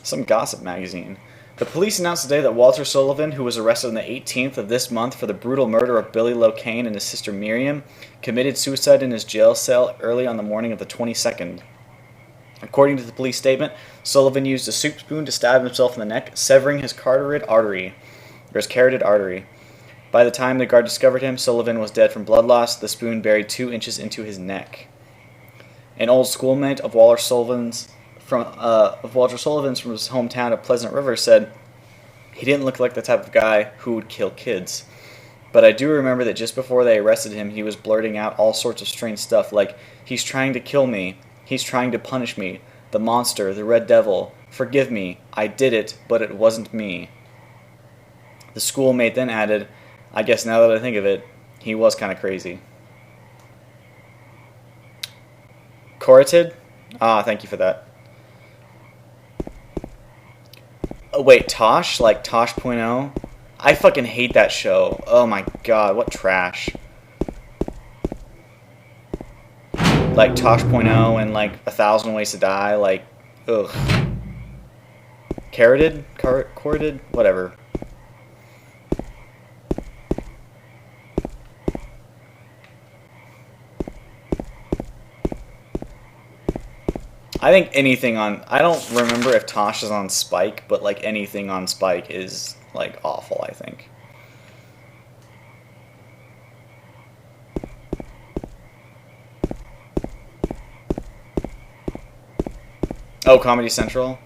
Some gossip magazine. The police announced today that Walter Sullivan, who was arrested on the 18th of this month for the brutal murder of Billy Locane and his sister Miriam, committed suicide in his jail cell early on the morning of the 22nd. According to the police statement, Sullivan used a soup spoon to stab himself in the neck, severing his carotid artery. By the time the guard discovered him, Sullivan was dead from blood loss, the spoon buried 2 inches into his neck. An old schoolmate of Walter Sullivan's from his hometown of Pleasant River said he didn't look like the type of guy who would kill kids. But I do remember that just before they arrested him, he was blurting out all sorts of strange stuff like, "He's trying to kill me. He's trying to punish me. The monster, the red devil. Forgive me. I did it, but it wasn't me." The schoolmate then added, "I guess now that I think of it, he was kind of crazy." Carotid? Ah, thank you for that. Oh, wait, Tosh? Like Tosh.0? I fucking hate that show. Oh my god, what trash. Like Tosh.0 and like 1,000 Ways to Die, like, ugh. Carotid? Carotid? Whatever. I think anything on... I don't remember if Tosh is on Spike, but like anything on Spike is like awful, I think. Oh, Comedy Central?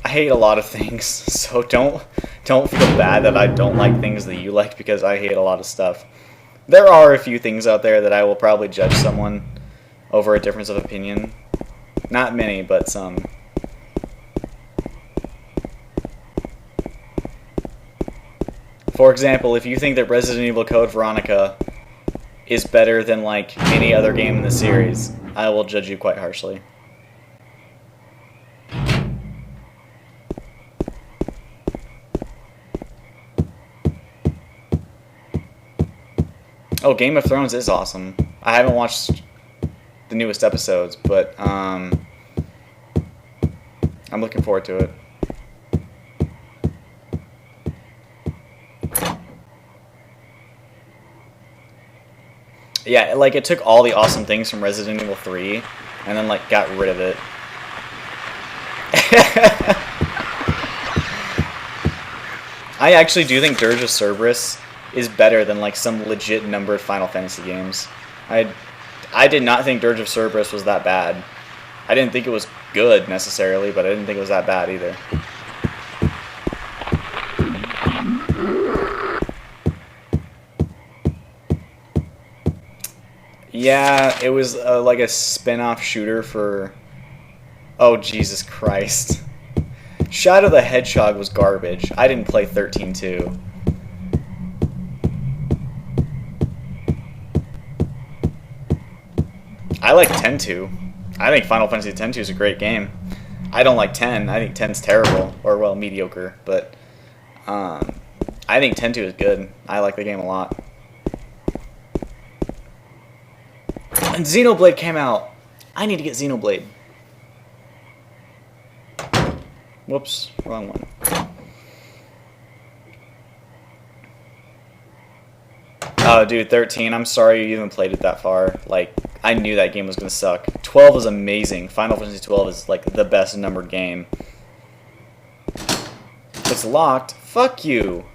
I hate a lot of things, so don't feel bad that I don't like things that you like, because I hate a lot of stuff. There are a few things out there that I will probably judge someone over a difference of opinion. Not many, but some. For example, if you think that Resident Evil Code Veronica is better than like any other game in the series, I will judge you quite harshly. Oh, Game of Thrones is awesome. I haven't watched the newest episodes, but I'm looking forward to it. Yeah, like it took all the awesome things from Resident Evil 3 and then like got rid of it. I actually do think Dirge of Cerberus is better than like some legit numbered Final Fantasy games. I did not think Dirge of Cerberus was that bad. I didn't think it was good necessarily, but I didn't think it was that bad either. Yeah, it was like a spin-off shooter for... Oh, Jesus Christ. Shadow the Hedgehog was garbage. I didn't play 13-2. I like 10-2. I think Final Fantasy X-2 is a great game. I don't like 10. I think 10's terrible. Or, well, mediocre. But I think 10-2 is good. I like the game a lot. And Xenoblade came out. I need to get Xenoblade. Whoops, wrong one. Oh, dude, 13. I'm sorry you even played it that far. Like, I knew that game was gonna suck. 12 is amazing. Final Fantasy 12 is like the best numbered game. It's locked. Fuck you.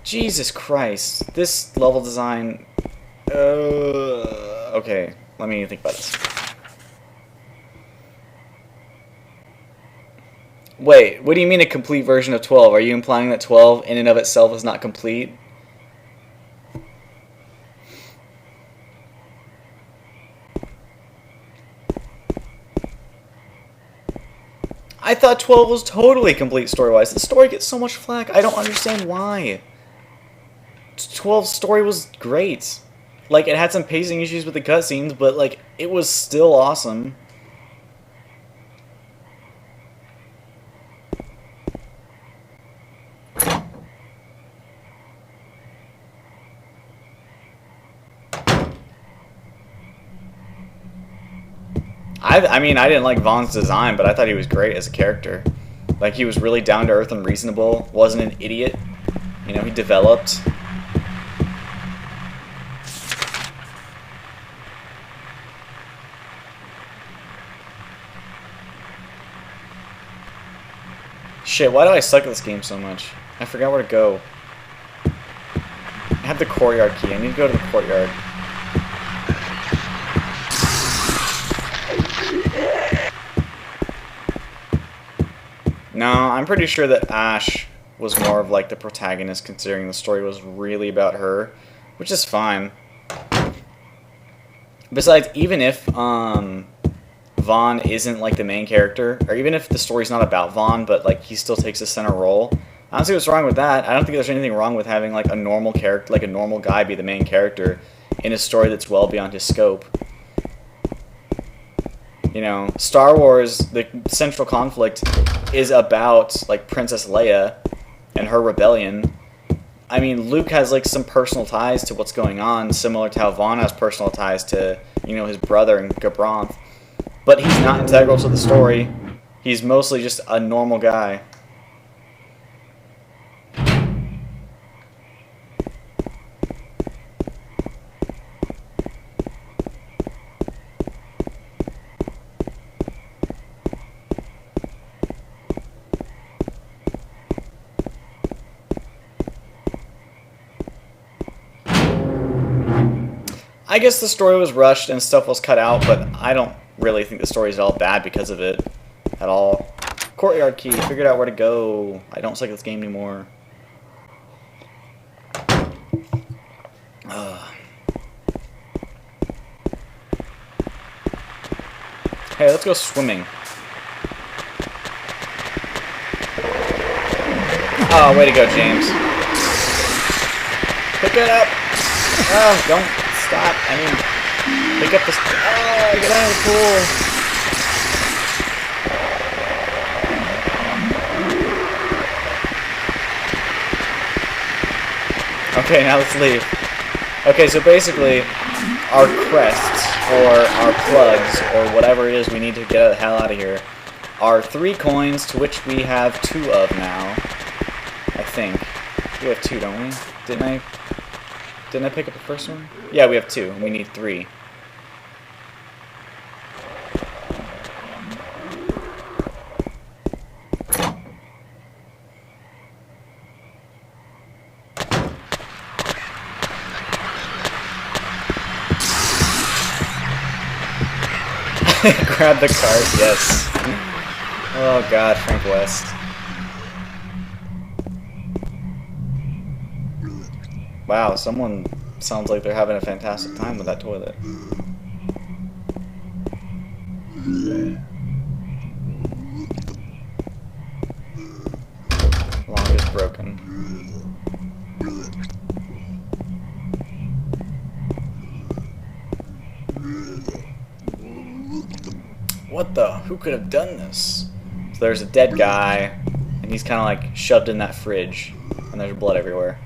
Jesus Christ. This level design. Okay, let me think about this. Wait, what do you mean a complete version of 12? Are you implying that 12 in and of itself is not complete? I thought 12 was totally complete story-wise. The story gets so much flack. I don't understand why. 12's story was great. Like, it had some pacing issues with the cutscenes, but, like, it was still awesome. I mean, I didn't like Vaughn's design, but I thought he was great as a character. Like, he was really down to earth and reasonable, wasn't an idiot. You know, he developed. Shit, why do I suck at this game so much? I forgot where to go. I have the courtyard key. I need to go to the courtyard. No, I'm pretty sure that Ash was more of like the protagonist, considering the story was really about her, which is fine. Besides, even if Vaughn isn't like the main character, or even if the story's not about Vaughn, but like he still takes a center role, I don't see what's wrong with that. I don't think there's anything wrong with having like a normal character, like a normal guy, be the main character in a story that's well beyond his scope. You know, Star Wars, the central conflict is about, like, Princess Leia and her rebellion. I mean, Luke has, like, some personal ties to what's going on, similar to how Vaughn has personal ties to, you know, his brother and Gabronth. But he's not integral to the story. He's mostly just a normal guy. I guess the story was rushed and stuff was cut out, but I don't really think the story is all bad because of it at all. Courtyard key, figured out where to go. I don't suck at this game anymore. Hey, let's go swimming. Oh, way to go, James. Pick it up! Oh, don't stop. I mean, pick up the... Oh, get out of the pool! Okay, now let's leave. Okay, so basically, our crests, or our plugs, or whatever it is we need to get the hell out of here, are 3 coins, to which we have 2 of now. I think. We have 2, don't we? Didn't I pick up the first one? Yeah, we have 2, and we need 3. Grab the cart, yes. Oh god, Frank West. Wow, someone sounds like they're having a fantastic time with that toilet. Lock is broken. What the? Who could have done this? So there's a dead guy, and he's kind of like shoved in that fridge, and there's blood everywhere.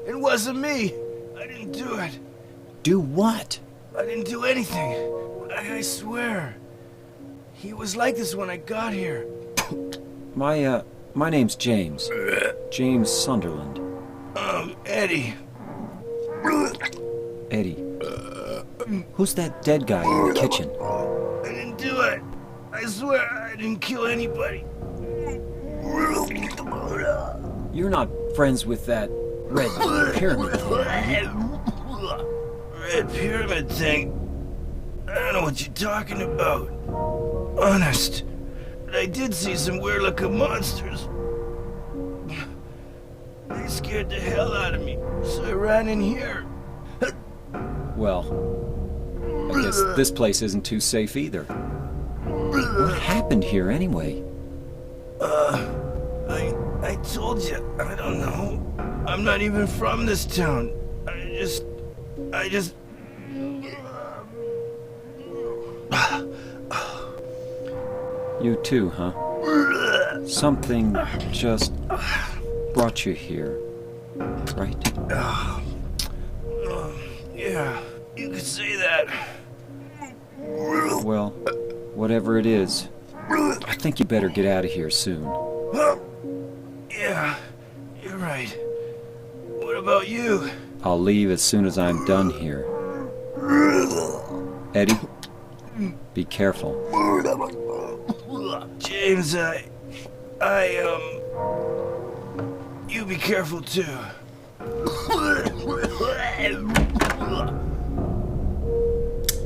It wasn't me. I didn't do it. Do what? I didn't do anything. I swear. He was like this when I got here. My name's James. James Sunderland. Eddie. Eddie. Who's that dead guy in the kitchen? I didn't do it. I swear I didn't kill anybody. You're not friends with that red pyramid thing, are you? red pyramid thing. I don't know what you're talking about. Honest. But I did see some weird-looking monsters. They scared the hell out of me, so I ran in here. Well, I guess this place isn't too safe either. What happened here anyway? I told you, I don't know. I'm not even from this town. I just... You too, huh? Something just brought you here, right? Yeah, you could say that. Well, whatever it is, I think you better get out of here soon. Yeah, you're right. What about you? I'll leave as soon as I'm done here. Eddie, be careful. James, you be careful too.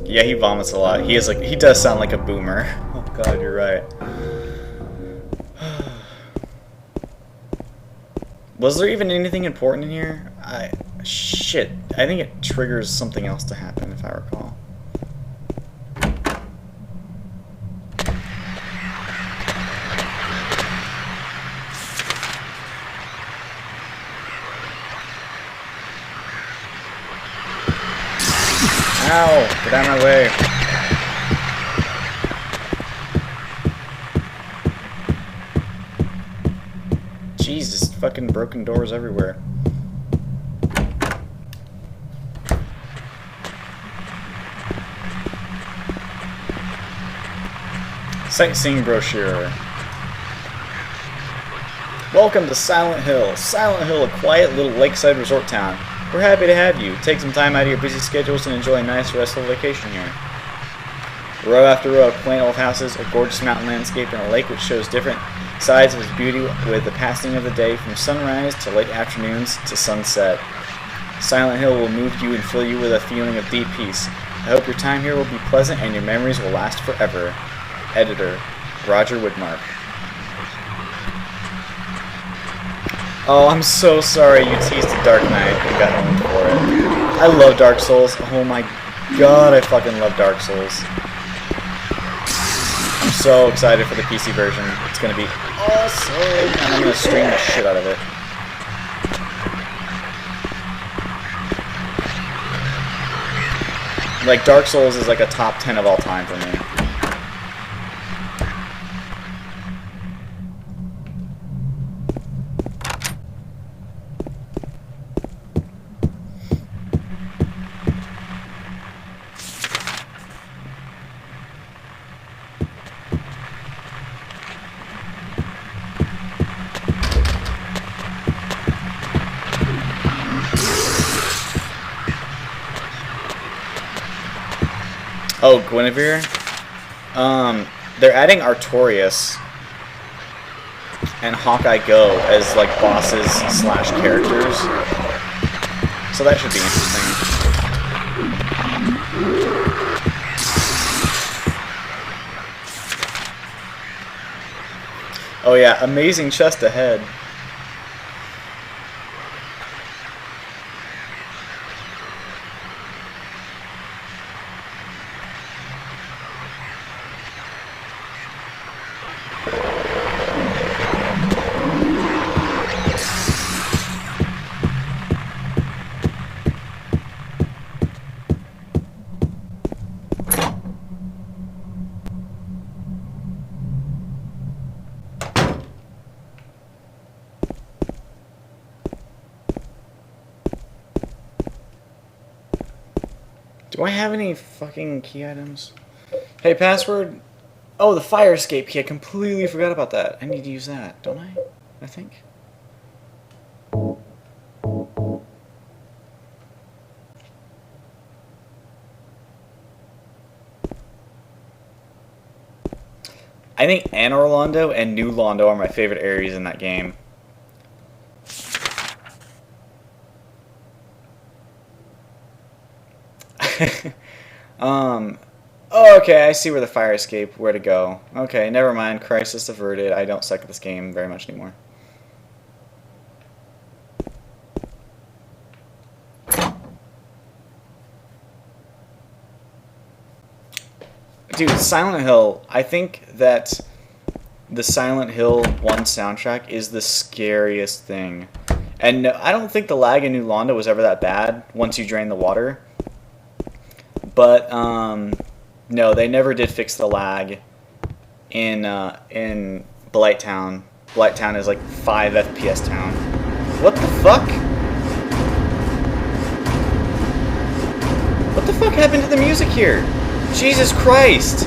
Yeah, he vomits a lot. He does sound like a boomer. Oh god, you're right. Was there even anything important in here? Shit. I think it triggers something else to happen, if I recall. Ow! Get out of my way. Jesus, fucking broken doors everywhere. Sightseeing brochure. Welcome to Silent Hill. Silent Hill, a quiet little lakeside resort town. We're happy to have you. Take some time out of your busy schedules and enjoy a nice, restful vacation here. Row after row of quaint old houses, a gorgeous mountain landscape, and a lake which shows different sides of its beauty with the passing of the day from sunrise to late afternoons to sunset. Silent Hill will move you and fill you with a feeling of deep peace. I hope your time here will be pleasant and your memories will last forever. Editor, Roger Woodmark. Oh, I'm so sorry you teased the Dark Knight and got owned for it. I love Dark Souls. Oh my god, I fucking love Dark Souls. I'm so excited for the PC version. It's gonna be awesome, and I'm gonna stream the shit out of it. Like, Dark Souls is like a top 10 of all time for me. Oh, Guinevere? They're adding Artorias and Hawkeye Go as, like, bosses slash characters. So that should be interesting. Oh yeah, amazing chest ahead. Do I have any fucking key items? Hey, password. Oh, the fire escape key. I completely forgot about that. I need to use that, don't I? I think. I think Anor Londo and New Londo are my favorite areas in that game. Oh, okay, I see where the fire escape, where to go. Okay, never mind. Crisis averted. I don't suck at this game very much anymore. Dude, Silent Hill, I think that the Silent Hill 1 soundtrack is the scariest thing. And I don't think the lag in New Londo was ever that bad once you drain the water. But, no, they never did fix the lag in Blighttown. Blighttown is like 5 FPS town. What the fuck? What the fuck happened to the music here? Jesus Christ!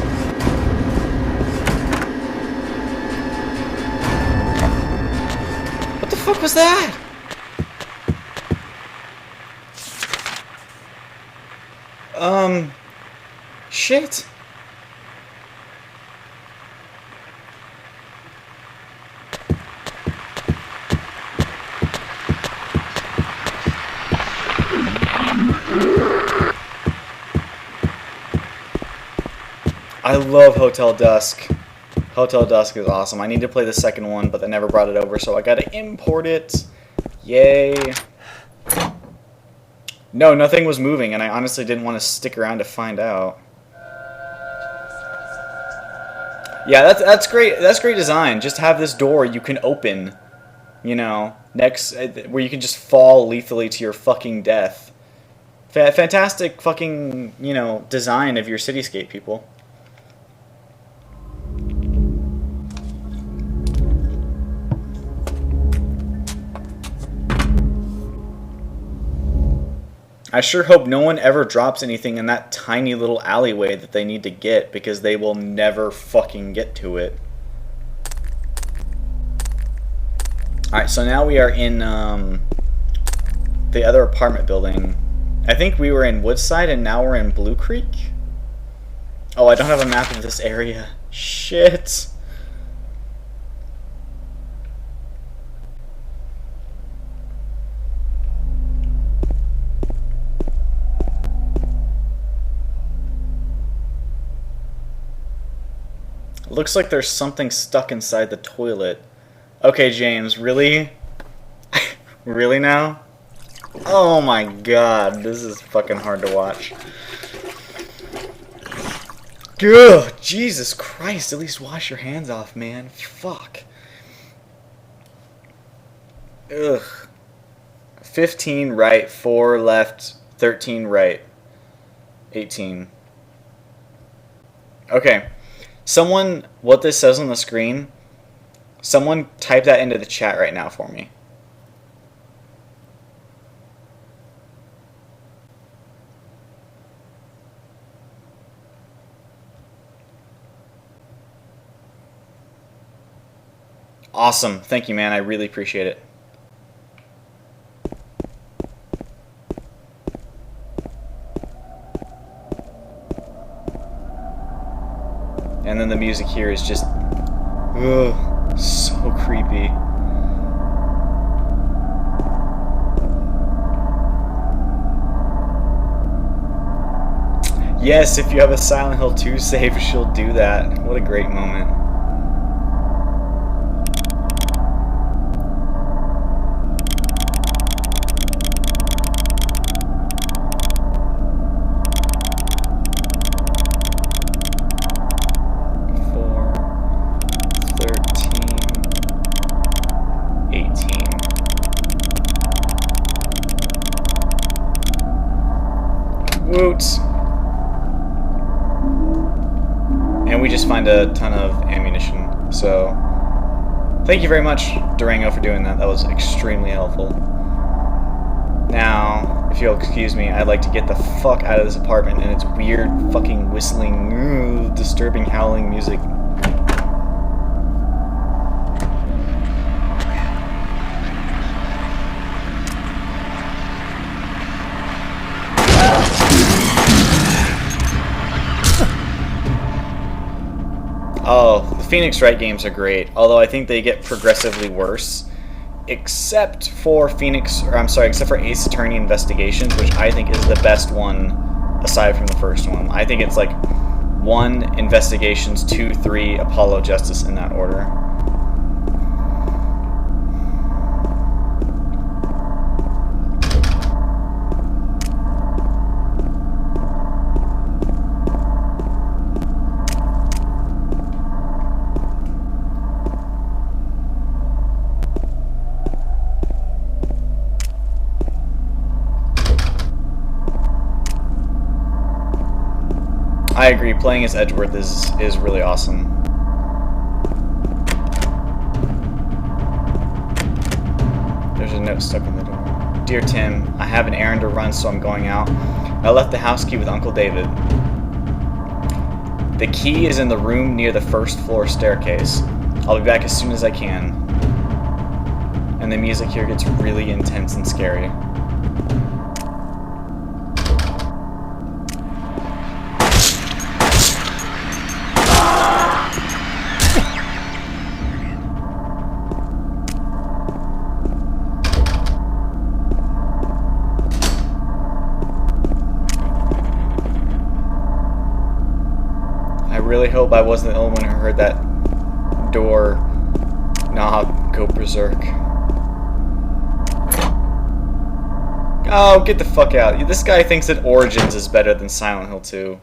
What the fuck was that? Shit. I love Hotel Dusk. Hotel Dusk is awesome. I need to play the second one, but they never brought it over, so I gotta import it. Yay. No, nothing was moving, and I honestly didn't want to stick around to find out. Yeah, that's great. That's great design. Just have this door you can open, you know, next where you can just fall lethally to your fucking death. Fantastic fucking, you know, design of your cityscape, people. I sure hope no one ever drops anything in that tiny little alleyway that they need to get, because they will never fucking get to it. Alright, so now we are in the other apartment building. I think we were in Woodside and now we're in Blue Creek? Oh, I don't have a map of this area. Shit. Looks like there's something stuck inside the toilet. Okay, James, really? Really now? Oh my god, this is fucking hard to watch. Ugh, Jesus Christ, at least wash your hands off, man. Fuck. Ugh. 15 right, 4 left, 13 right, 18. Okay. Someone, what this says on the screen, someone type that into the chat right now for me. Awesome. Thank you, man. I really appreciate it. And then the music here is just, ugh, so creepy. Yes, if you have a Silent Hill 2 save, she'll do that. What a great moment. Woot! And we just find a ton of ammunition, so thank you very much, Durango, for doing that. That was extremely helpful. Now, if you'll excuse me, I'd like to get the fuck out of this apartment and its weird fucking whistling, disturbing howling music. Oh, the Phoenix Wright games are great, although I think they get progressively worse, except for except for Ace Attorney Investigations, which I think is the best one aside from the first one. I think it's like 1, Investigations, 2, 3, Apollo Justice, in that order. I agree, playing as Edgeworth is really awesome. There's a note stuck on the door. Dear Tim, I have an errand to run, so I'm going out. I left the house key with Uncle David. The key is in the room near the first floor staircase. I'll be back as soon as I can. And the music here gets really intense and scary. I really hope I wasn't the only one who heard that door knob go berserk. Oh, get the fuck out. This guy thinks that Origins is better than Silent Hill 2.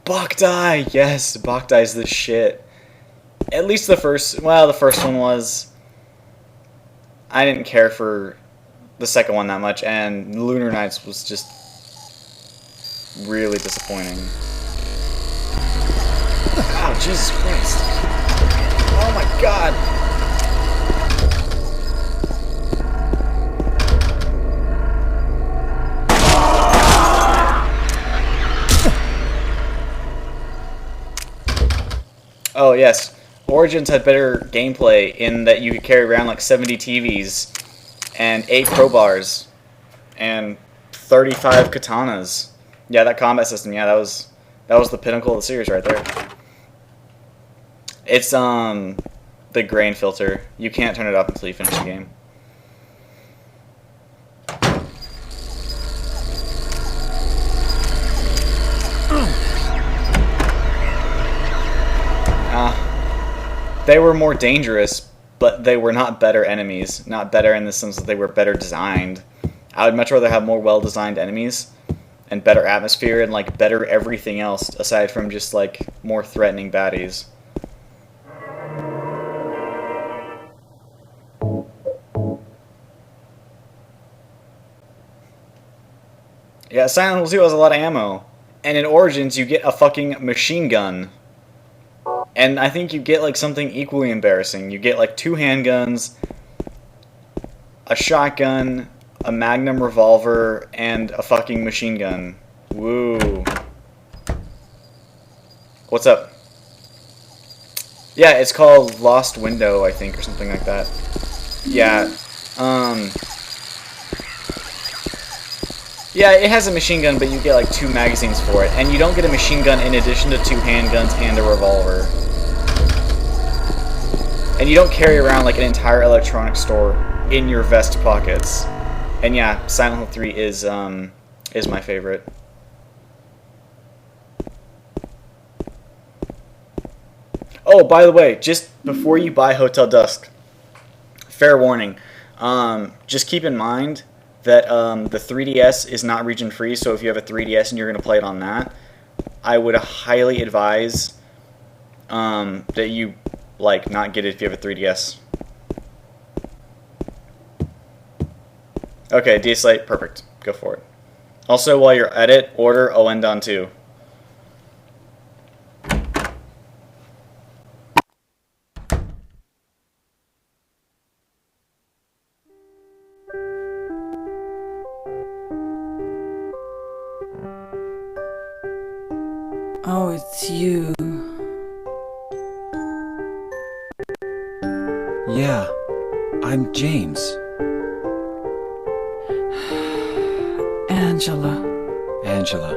Bokdai! Yes, Bokdai's the shit. At least the first one was. I didn't care for the second one that much, and Lunar Nights was just really disappointing. Oh, Jesus Christ. Oh my God. Oh, yes. Origins had better gameplay in that you could carry around like 70 TVs and 8 crowbars and 35 katanas. Yeah, that combat system, yeah, that was the pinnacle of the series right there. It's the grain filter. You can't turn it off until you finish the game. They were more dangerous, but they were not better enemies. Not better in the sense that they were better designed. I would much rather have more well-designed enemies and better atmosphere and like better everything else aside from just like more threatening baddies. Yeah, Silent Hill 2 has a lot of ammo. And in Origins, you get a fucking machine gun. And I think you get like something equally embarrassing. You get like 2 handguns, a shotgun, a magnum revolver, and a fucking machine gun. Woo. What's up? Yeah, it's called Lost Window, I think, or something like that. Yeah. Yeah, it has a machine gun, but you get like 2 magazines for it. And you don't get a machine gun in addition to 2 handguns and a revolver. And you don't carry around like an entire electronics store in your vest pockets. And yeah, Silent Hill 3 is my favorite. Oh, by the way, just before you buy Hotel Dusk, fair warning, just keep in mind that the 3DS is not region free, so if you have a 3DS and you're going to play it on that, I would highly advise that you like not get it if you have a 3DS. Okay, D-Slate, perfect. Go for it. Also, while you're at it, order Oendon 2. Oh, it's you. Yeah, I'm James. Angela. Angela,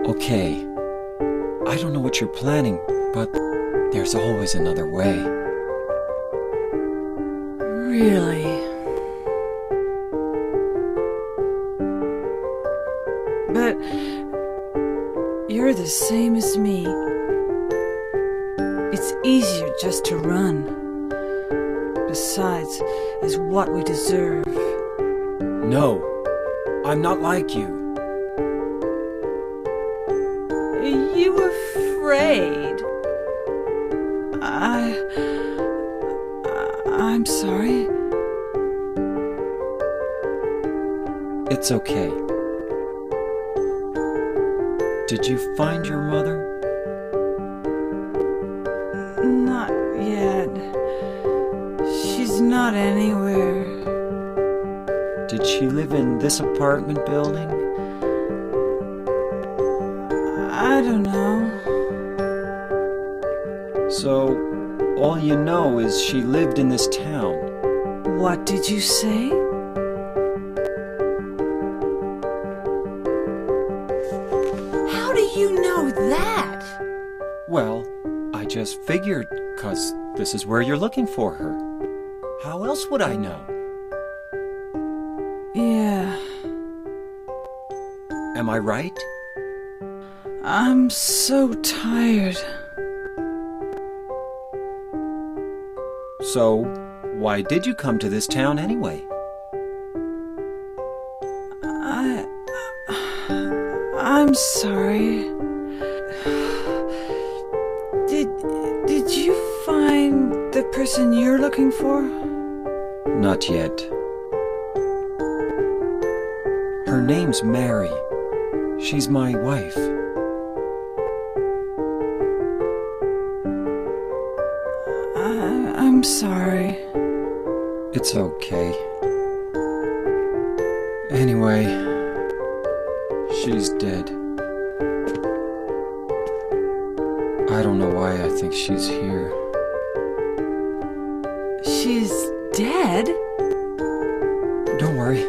okay. I don't know what you're planning, but There's always another way. Really? But you're the same as me. It's easier just to run. Besides, is what we deserve. No, I'm not like you. Are you afraid? I'm sorry. It's okay. Did you find your mother? Not yet. She's not anywhere. Did she live in this apartment building? I don't know. So, all you know is she lived in this town. What did you say? How do you know that? Well, I just figured, 'cause this is where you're looking for her. How else would I know? Yeah, Am I right? I'm so tired. So, why did you come to this town anyway? I'm sorry. Did you find the person you're looking for? Not yet. Her name's Mary. She's my wife. I'm sorry. It's okay. Anyway, she's dead. I don't know why I think she's here. She's dead? Don't worry.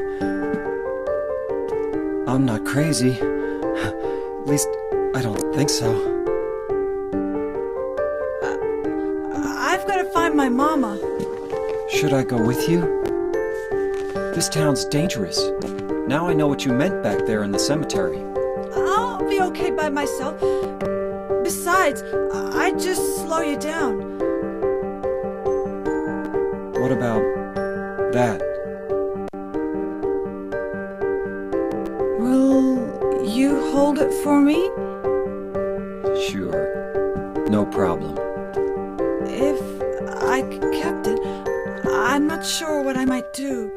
I'm not crazy. At least, I don't think so. I've got to find my mama. Should I go with you? This town's dangerous. Now I know what you meant back there in the cemetery. I'll be okay by myself. Besides, I'd just slow you down. What about that? Will you hold it for me? Sure. No problem. If I kept it, I'm not sure what I might do.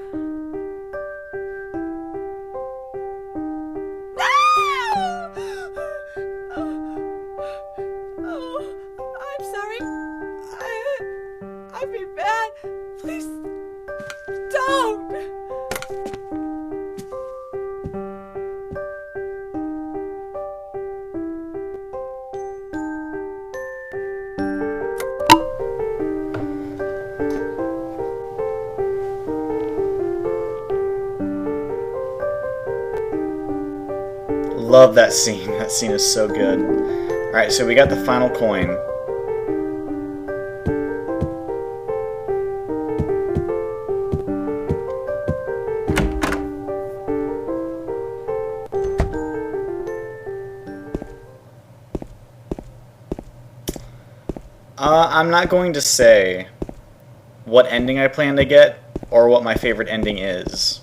I'm sorry. I've been bad. Please, don't. Love that scene. That scene is so good. Alright, so we got the final coin. I'm not going to say what ending I plan to get or what my favorite ending is.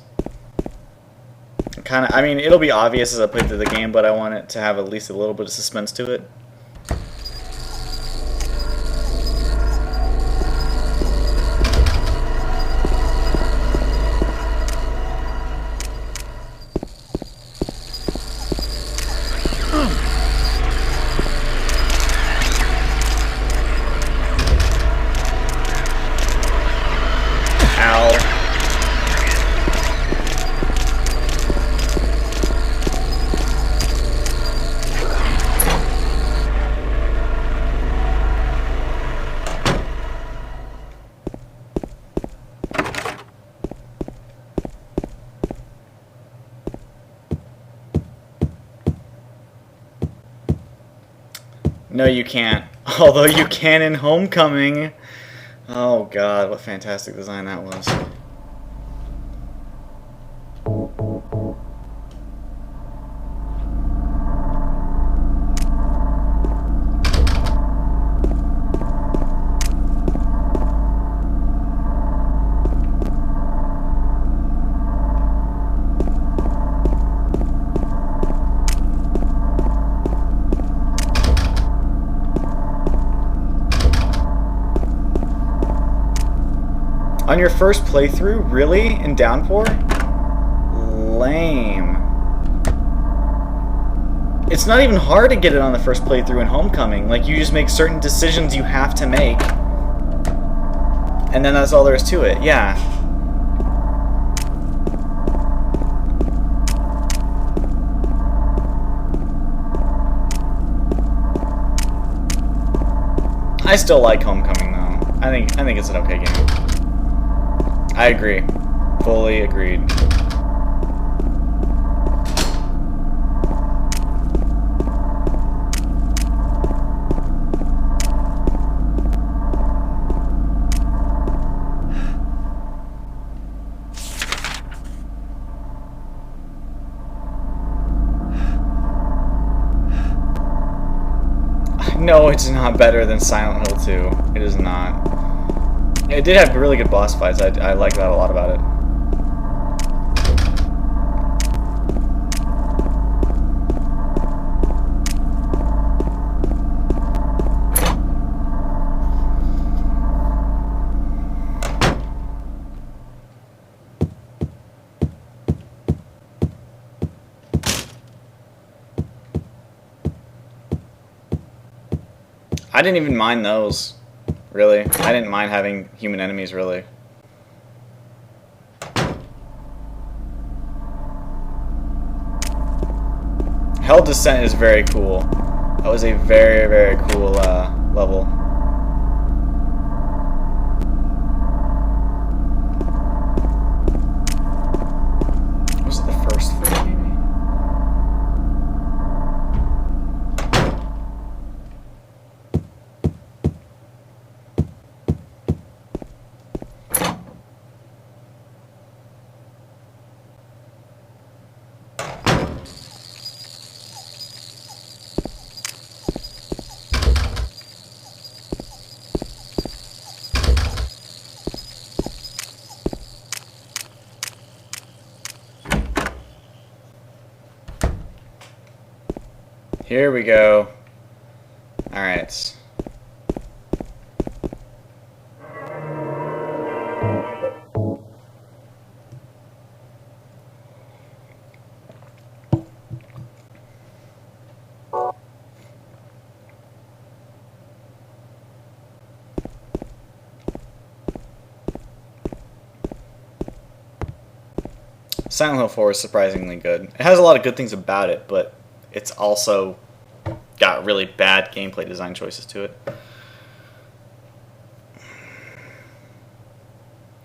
I mean, it'll be obvious as I play through the game, but I want it to have at least a little bit of suspense to it. Ow. No, you can't. Although you can in Homecoming. Oh god, what fantastic design that was. On your first playthrough? Really? In Downpour? Lame. It's not even hard to get it on the first playthrough in Homecoming. Like, you just make certain decisions you have to make. And then that's all there is to it. Yeah. I still like Homecoming, though. I think it's an okay game. I agree. Fully agreed. No, it's not better than Silent Hill 2. It is not. It did have really good boss fights. I like that a lot about it. I didn't even mind those, really. I didn't mind having human enemies, really. Hell Descent is very cool. That was a very, very cool level. Was it the first three, maybe? Here we go. Alright. Silent Hill 4 is surprisingly good. It has a lot of good things about it, but it's also got really bad gameplay design choices to it.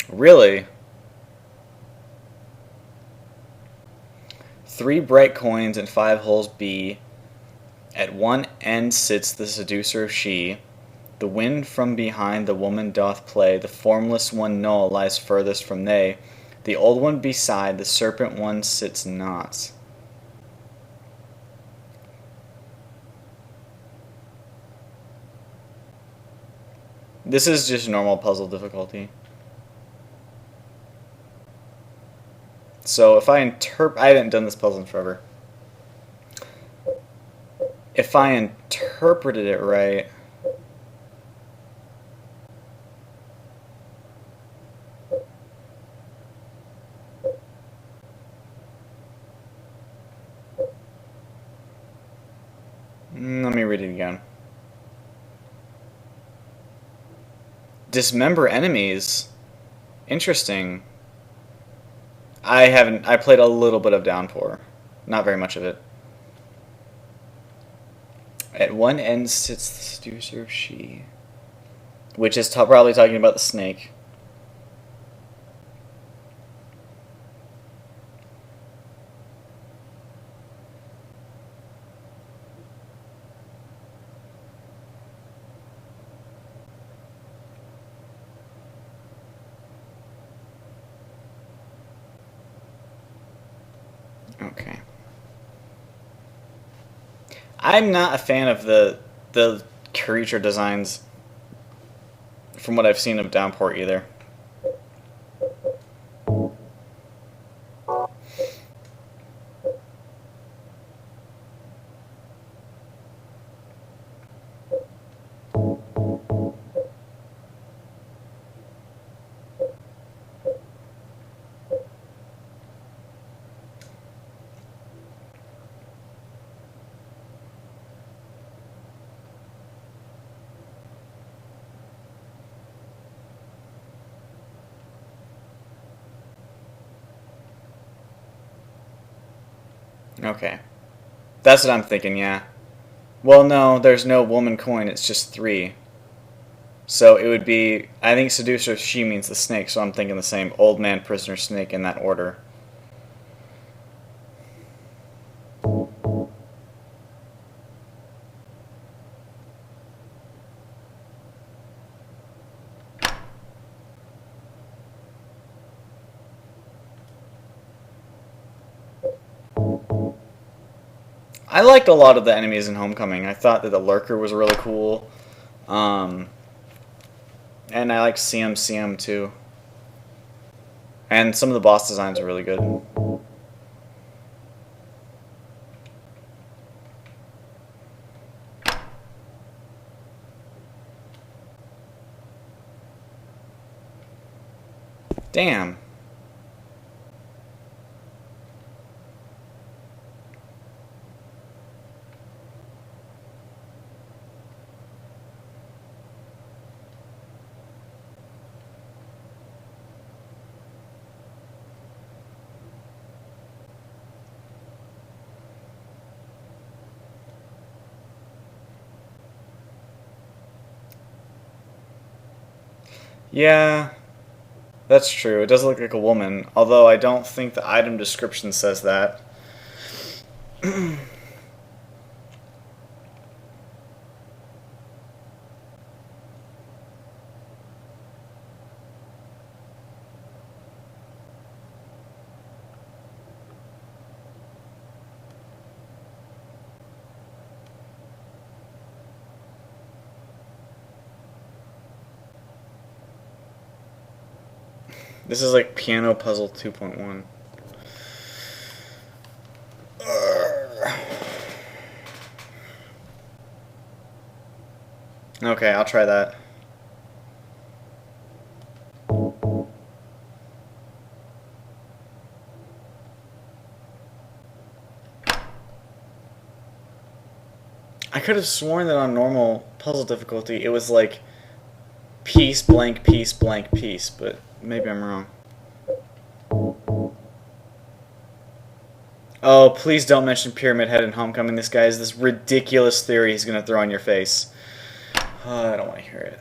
Really? 3 bright coins and 5 holes B. At one end sits the seducer of she. The wind from behind the woman doth play. The formless one null lies furthest from they. The old one beside the serpent one sits not. This is just normal puzzle difficulty. So if I haven't done this puzzle in forever. If I interpreted it right, let me read it again. Dismember enemies. Interesting. I played a little bit of Downpour. Not very much of it. At one end sits the seducer of she. Which is probably talking about the snake. Okay. I'm not a fan of the creature designs from what I've seen of Downpour either. Okay. That's what I'm thinking, yeah. Well, no, there's no woman coin, it's just 3. So it would be, I think seducer she means the snake, so I'm thinking the same old man, prisoner, snake in that order. I liked a lot of the enemies in Homecoming. I thought that the Lurker was really cool. And I like CM too. And some of the boss designs are really good. Damn. Yeah, that's true. It does look like a woman, although I don't think the item description says that. This is like Piano Puzzle 2.1. Okay, I'll try that. I could have sworn that on normal puzzle difficulty it was like piece, blank, piece, blank, piece, but maybe I'm wrong. Oh, please don't mention Pyramid Head in Homecoming. This guy has this ridiculous theory he's going to throw in your face. Oh, I don't want to hear it.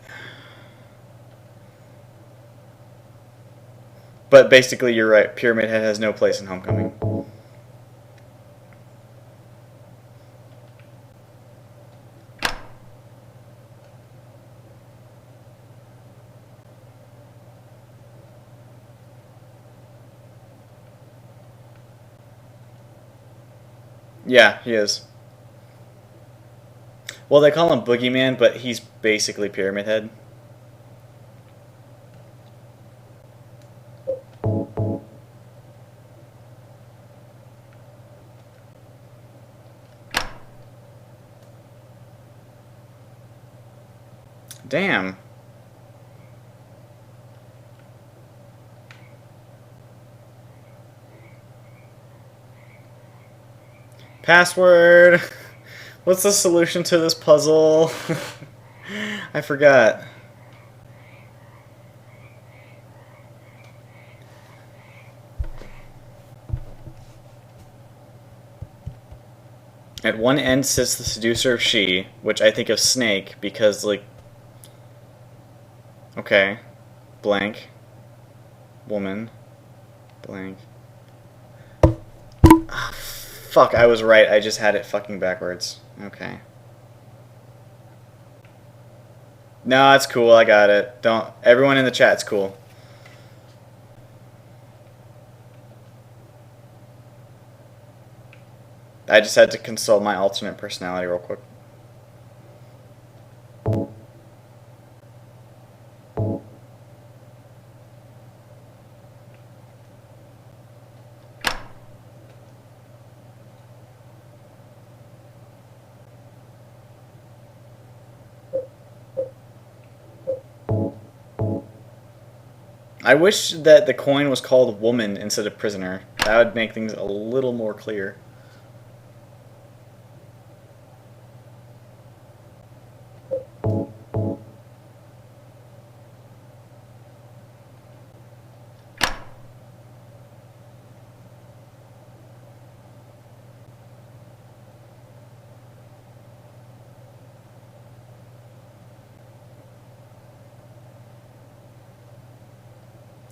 But basically, you're right. Pyramid Head has no place in Homecoming. Yeah, he is. Well, they call him Boogeyman, but he's basically Pyramid Head. Damn. Password. What's the solution to this puzzle? I forgot. At one end sits the seducer of she, which I think of snake because, like... Okay. Blank. Woman. Blank. Ah, fuck, I was right. I just had it fucking backwards. Okay. No, it's cool. I got it. Don't... Everyone in the chat's cool. I just had to consult my alternate personality real quick. I wish that the coin was called woman instead of prisoner. That would make things a little more clear.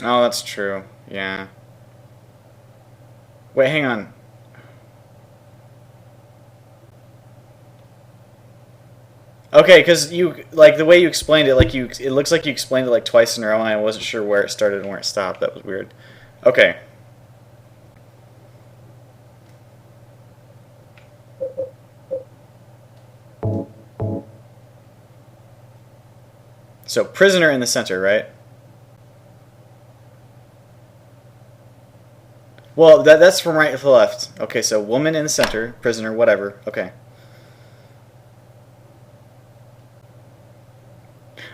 Oh, that's true. Yeah. Wait, hang on. Okay, because you, like, the way you explained it, like, it looks like you explained it, like, twice in a row, and I wasn't sure where it started and where it stopped. That was weird. Okay. So, prisoner in the center, right? Well, that's from right to left. Okay, so woman in the center, prisoner, whatever. Okay.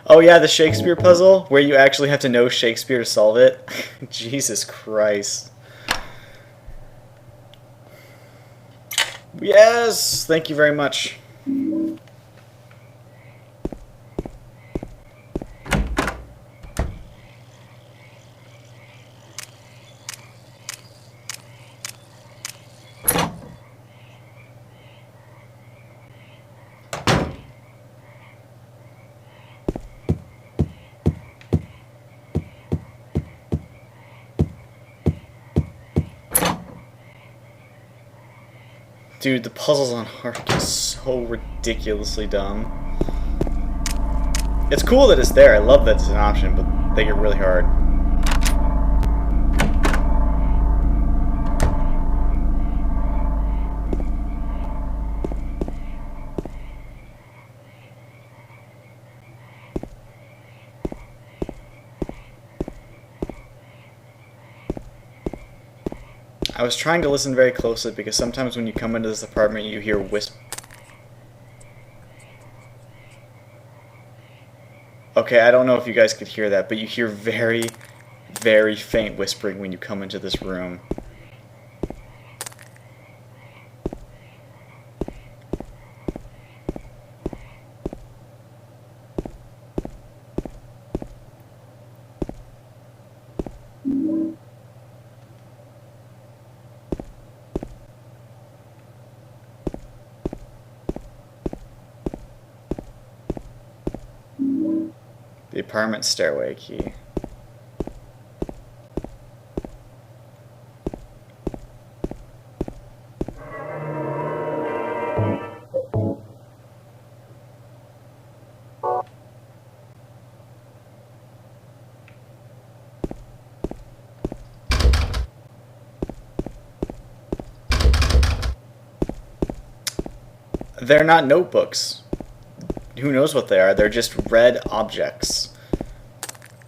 Oh yeah, the Shakespeare puzzle, where you actually have to know Shakespeare to solve it. Jesus Christ. Yes! Thank you very much. Dude, the puzzles on Ark is so ridiculously dumb. It's cool that it's there. I love that it's an option, but they get really hard. I was trying to listen very closely because sometimes when you come into this apartment you hear Okay, I don't know if you guys could hear that, but you hear very, very faint whispering when you come into this room. The apartment stairway key. They're not notebooks. Who knows what they are? They're just red objects.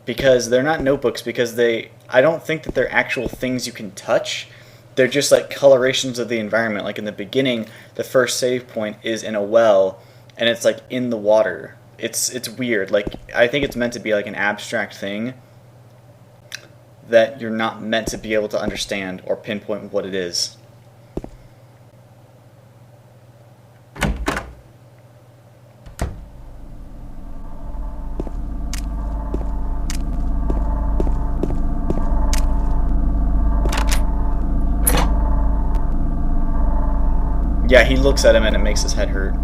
Because they're not notebooks, because I don't think that they're actual things you can touch. They're just like colorations of the environment. Like in the beginning, the first save point is in a well, and it's like in the water. It's weird. Like, I think it's meant to be like an abstract thing that you're not meant to be able to understand or pinpoint what it is. Yeah, he looks at him and it makes his head hurt.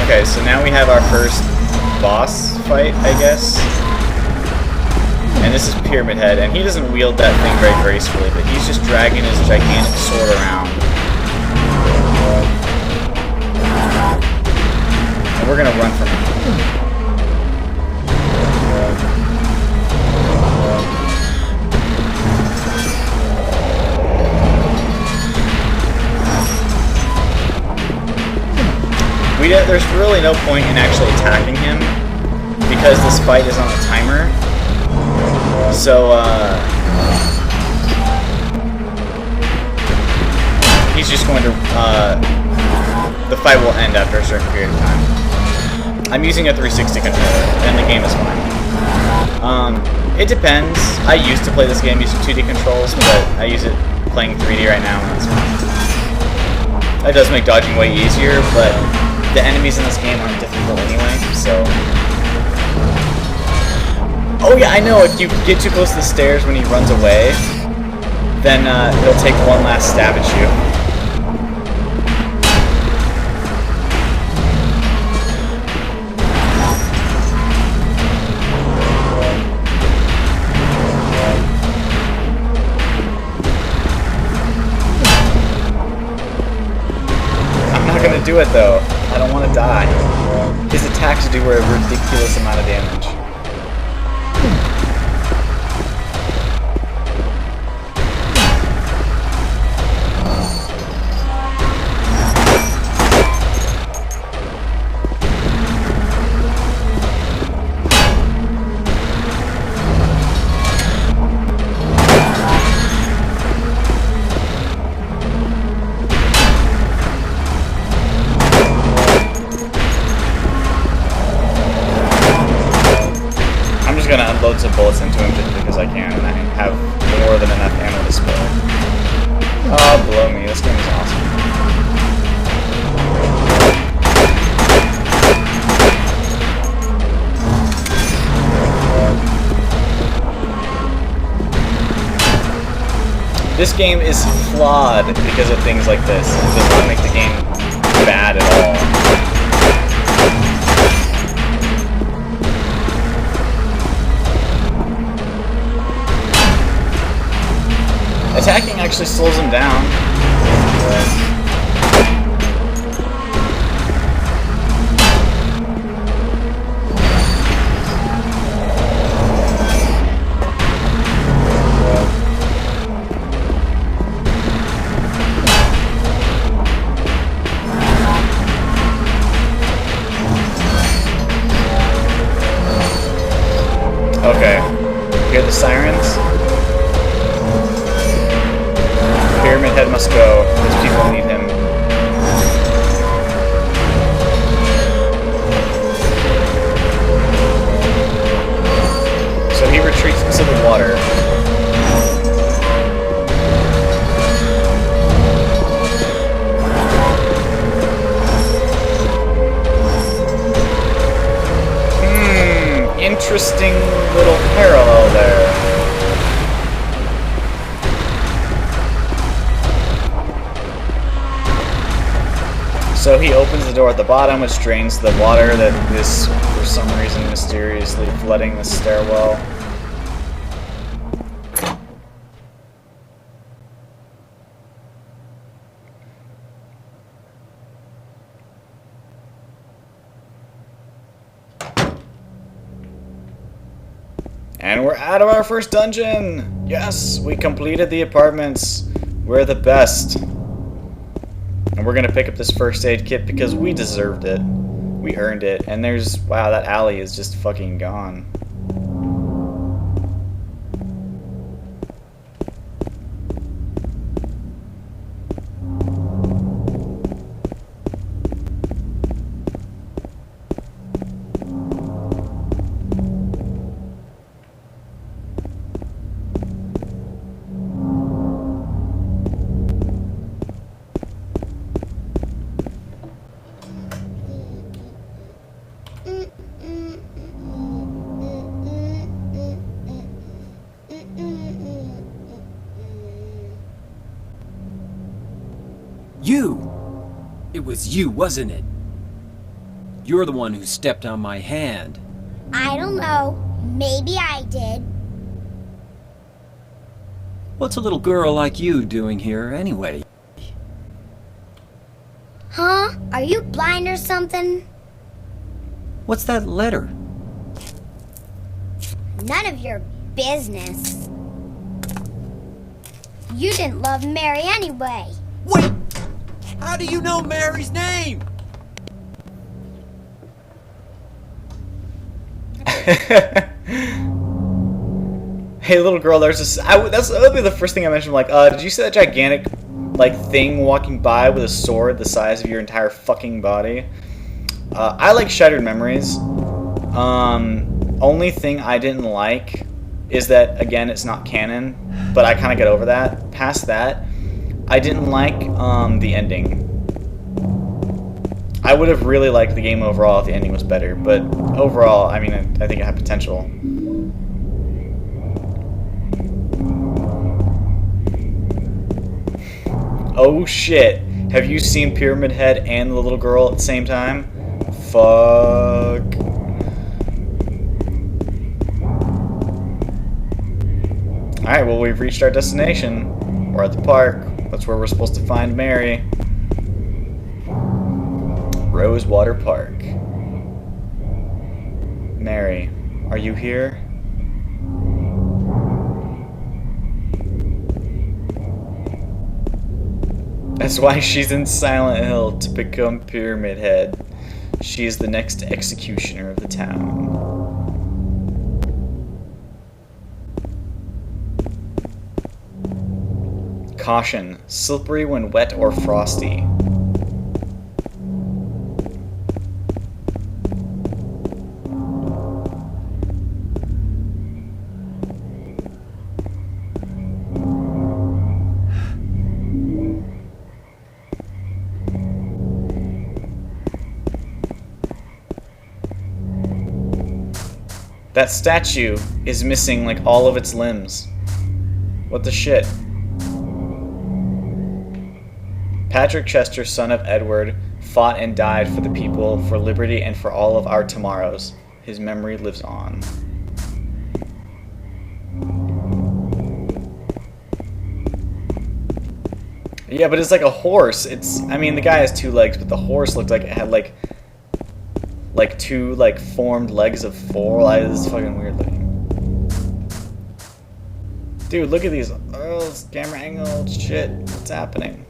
Okay, so now we have our first boss fight, I guess. And this is Pyramid Head, and he doesn't wield that thing very gracefully, but he's just dragging his gigantic sword around. And we're gonna run from him. There's really no point in actually attacking him because this fight is on a timer. So, he's just going to, the fight will end after a certain period of time. I'm using a 360 controller, and the game is fine. It depends. I used to play this game using 2D controls, but I use it playing 3D right now, and that's fine. That does make dodging way easier, but the enemies in this game aren't difficult anyway, so... Oh yeah, I know, if you get too close to the stairs when he runs away, then he'll take one last stab at you. I'm not gonna do it though. I don't want to die. His attacks do a ridiculous amount of damage. Gonna unload some bullets into him just because I can, and I have more than enough ammo to spare. Oh, blow me. This game is awesome. This game is flawed because of things like this. It does not make the game bad at all. Attacking actually slows him down. Okay. Hear the sirens? Pyramid Head must go. These people need him. So he retreats into the water. Interesting little parallel there. So he opens the door at the bottom, which drains the water that is, for some reason, mysteriously flooding the stairwell. And we're out of our first dungeon! Yes, we completed the apartments. We're the best. And we're gonna pick up this first aid kit because we deserved it. We earned it. And there's... wow, that alley is just fucking gone. You! It was you, wasn't it? You're the one who stepped on my hand. I don't know. Maybe I did. What's a little girl like you doing here anyway? Huh? Are you blind or something? What's that letter? None of your business. You didn't love Mary anyway. Wait! How do you know Mary's name? Hey, little girl, there's this. That would be the first thing I mentioned. Like, did you see that gigantic, like, thing walking by with a sword the size of your entire fucking body? I like Shattered Memories. Only thing I didn't like is that, again, it's not canon, but I kind of get over that. Past that, I didn't like the ending. I would have really liked the game overall if the ending was better, but overall, I mean, I think it had potential. Oh shit. Have you seen Pyramid Head and the little girl at the same time? Fuck. Alright, well, we've reached our destination. We're at the park. That's where we're supposed to find Mary. Rosewater Park. Mary, are you here? That's why she's in Silent Hill, to become Pyramid Head. She is the next executioner of the town. Caution, slippery when wet or frosty. That statue is missing like all of its limbs. What the shit? Patrick Chester, son of Edward, fought and died for the people, for liberty, and for all of our tomorrows. His memory lives on. Yeah, but it's like a horse. I mean, the guy has two legs, but the horse looked like it had like two formed legs of four. Like, this is fucking weird looking. Dude, look at these. Oh, this camera angle. Shit. What's happening?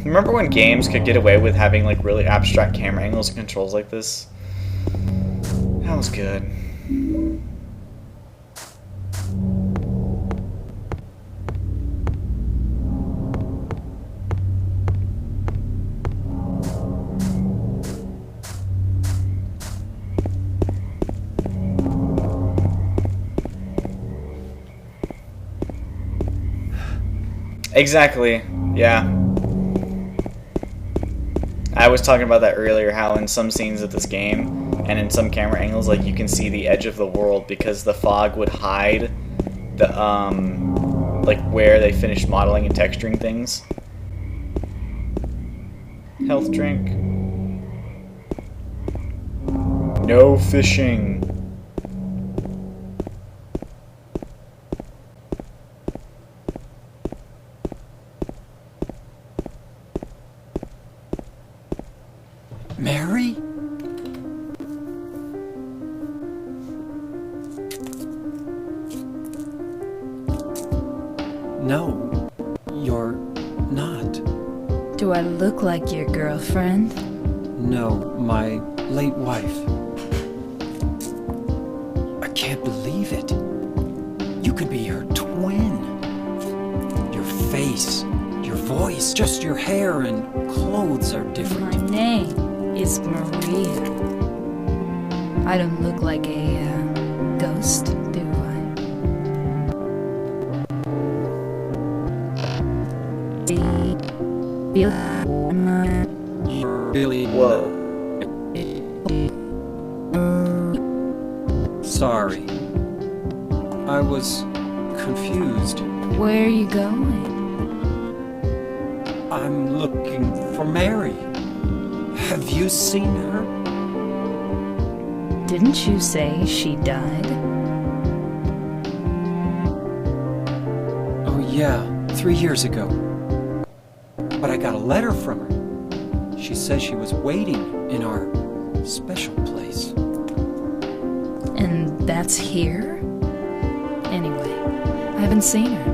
Remember when games could get away with having like really abstract camera angles and controls like this? That was good. Exactly, yeah. I was talking about that earlier, how in some scenes of this game, and in some camera angles, like, you can see the edge of the world because the fog would hide the, like, where they finished modeling and texturing things. Health drink. No fishing. Mary? No, you're not. Do I look like your girlfriend? No, my late wife. I can't believe it. You could be her twin. Your face, your voice, just your hair and clothes are different. My name is Maria. I don't look like a ghost, do I? Really? Whoa. Sorry. I was confused. Where are you going? I'm looking for Mary. Have you seen her? Didn't you say she died? Oh yeah, 3 years ago. But I got a letter from her. She says she was waiting in our special place. And that's here? Anyway, I haven't seen her.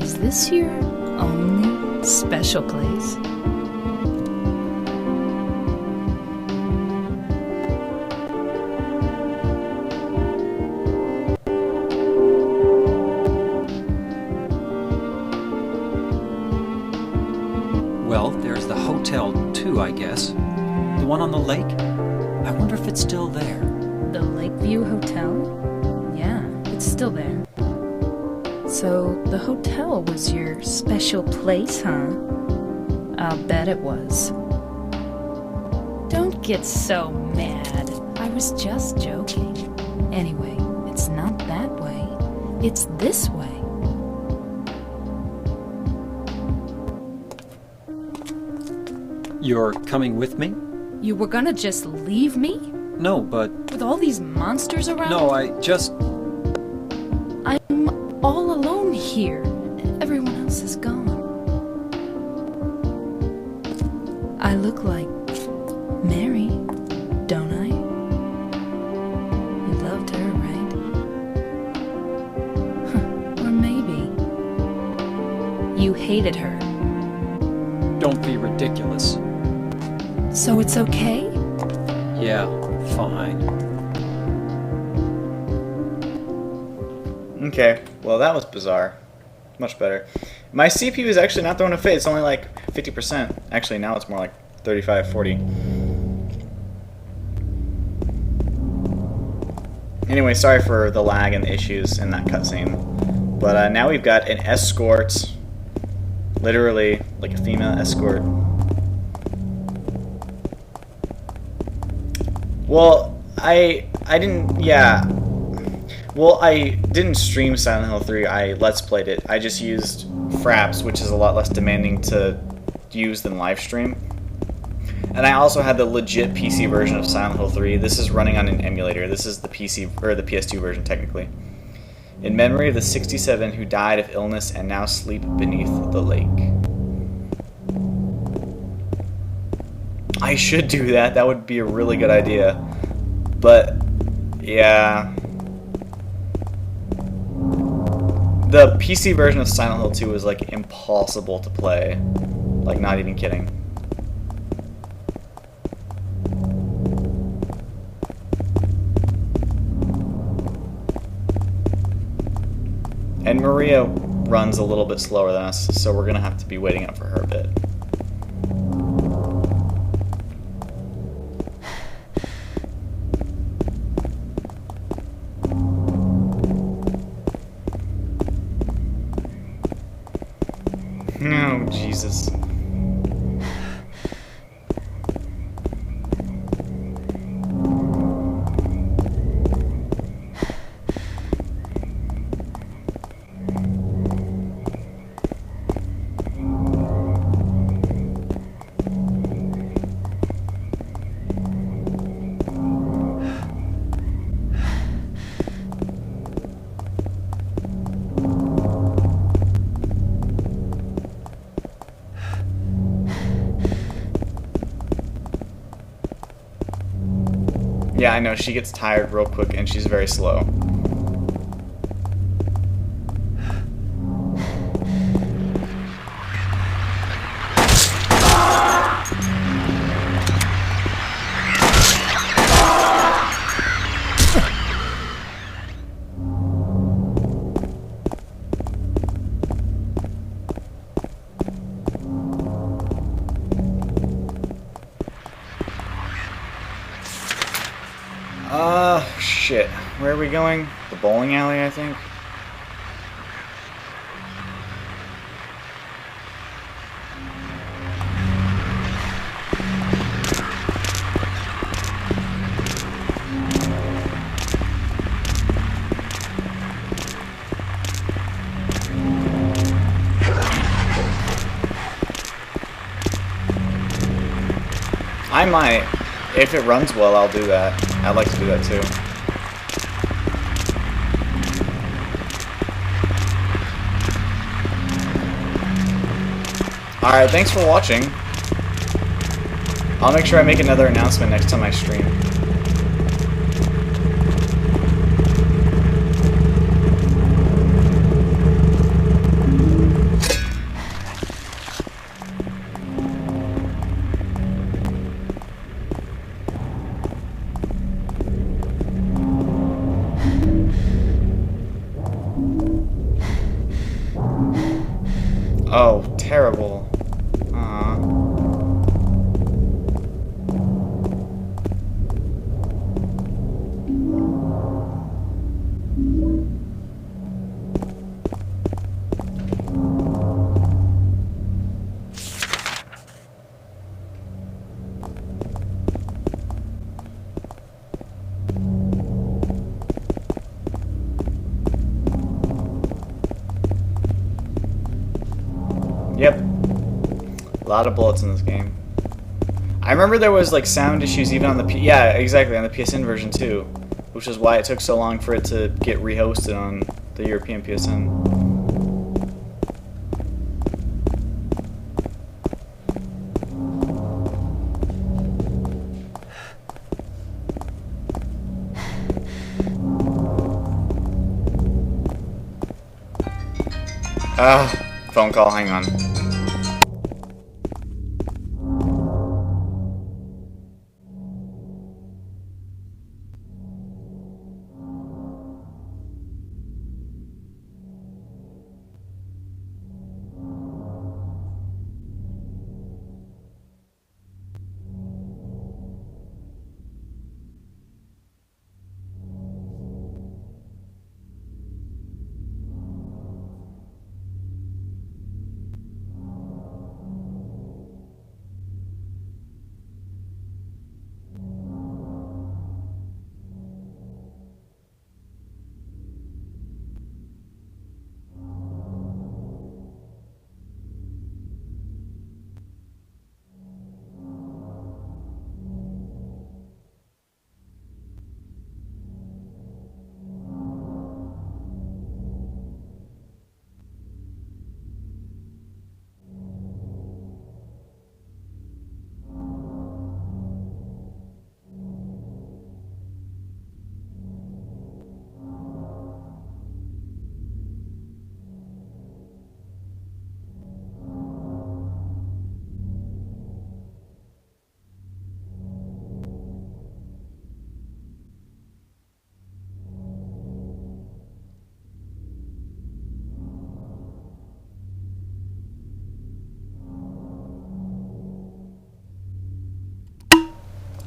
Is this your only special place? Well, there's the hotel too, I guess. The one on the lake? I wonder if it's still there. The Lakeview Hotel? Yeah, it's still there. So, the hotel was your special place, huh? I'll bet it was. Don't get so mad. I was just joking. Anyway, it's not that way. It's this way. You're coming with me? You were gonna just leave me? No, but... With all these monsters around? No, I just... I'm all alone here. Everyone else is gone. I look like Mary, don't I? You loved her, right? Huh. Or maybe you hated her. Don't be ridiculous. So it's okay? Yeah, fine. Okay, well that was bizarre. Much better. My CPU is actually not throwing a fit. It's only like 50%. Actually, now it's more like 35, 40. Anyway, sorry for the lag and the issues in that cutscene. But now we've got an escort. Literally, like a female escort. Well, I didn't, yeah. Well, I didn't stream Silent Hill 3, I Let's Played it. I just used Fraps, which is a lot less demanding to use than Livestream. And I also had the legit PC version of Silent Hill 3. This is running on an emulator. This is the PC, or the PS2 version, technically. In memory of the 67 who died of illness and now sleep beneath the lake. I should do that. That would be a really good idea. But, yeah. The PC version of Silent Hill 2 is like impossible to play. Like, not even kidding. And Maria runs a little bit slower than us, so we're gonna have to be waiting up for her a bit. Oh, Jesus. Yeah, I know, she gets tired real quick and she's very slow. Shit. Where are we going? The bowling alley, I think? might. If it runs well, I'll do that. I'd like to do that too. Alright, thanks for watching. I'll make sure I make another announcement next time I stream. Oh, terrible. Aww. Yep. A lot of bullets in this game. I remember there was like sound issues even on the yeah, exactly, on the PSN version too, which is why it took so long for it to get rehosted on the European PSN. Phone call, hang on.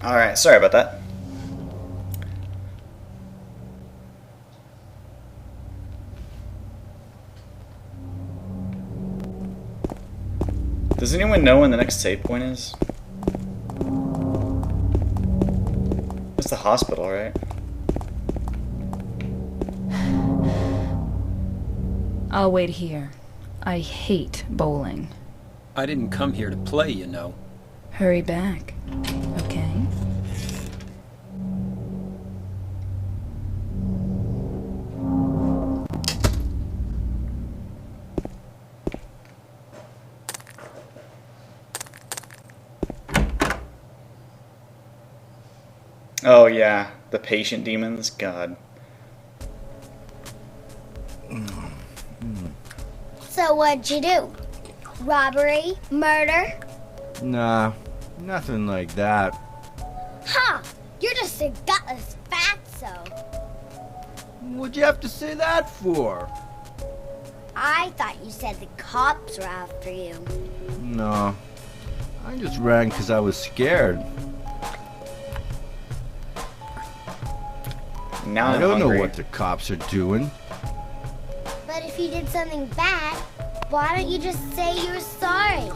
Alright, sorry about that. Does anyone know when the next save point is? It's the hospital, right? I'll wait here. I hate bowling. I didn't come here to play, you know. Hurry back, okay? Oh yeah, the patient demons, God. So what'd you do? Robbery? Murder? Nah, nothing like that. Huh! You're just a gutless fatso. What'd you have to say that for? I thought you said the cops were after you. No, I just ran because I was scared. Now I I'm don't hungry. know what the cops are doing. But if you did something bad, why don't you just say you're sorry?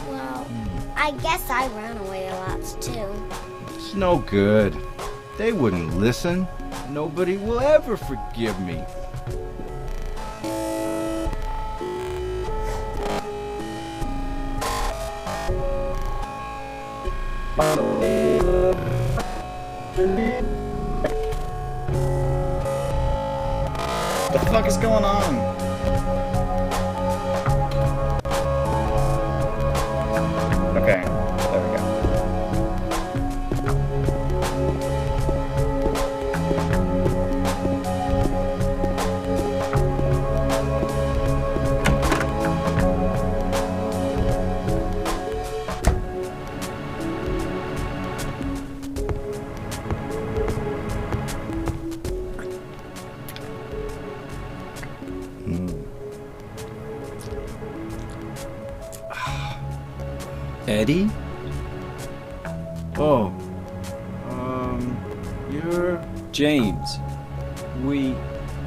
Well, I guess I ran away a lot too. It's no good. They wouldn't listen. Nobody will ever forgive me. The fuck is going on? Okay, there we go. Eddie? Oh. You're... James. We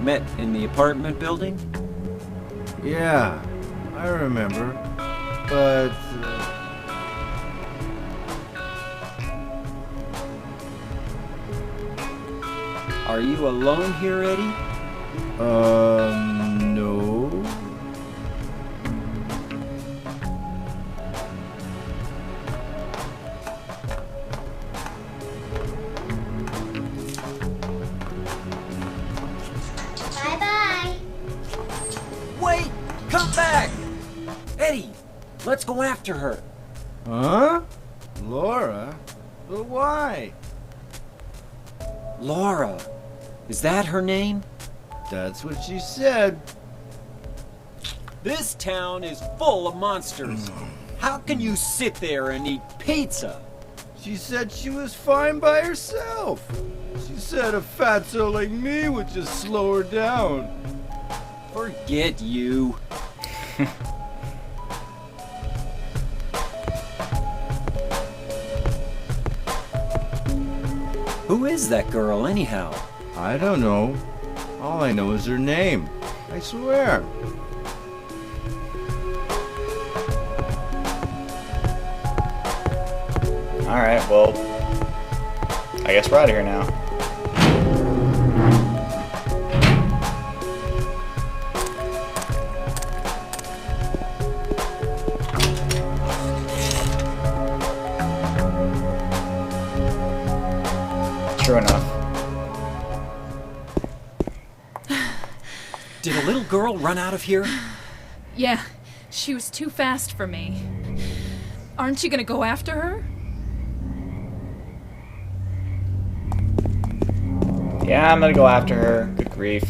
met in the apartment building? Yeah, I remember. But... Are you alone here, Eddie? no. Bye-bye. Wait! Come back! Eddie, let's go after her. Huh? Laura? But why? Laura. Is that her name? That's what she said. This town is full of monsters. How can you sit there and eat pizza? She said she was fine by herself. She said a fatso like me would just slow her down. Forget you. Who is that girl, anyhow? I don't know. All I know is her name. I swear. Alright, well, I guess we're out of here now. True enough. Did a little girl run out of here? Yeah, she was too fast for me. Aren't you gonna go after her? Yeah, I'm gonna go after her. Good grief.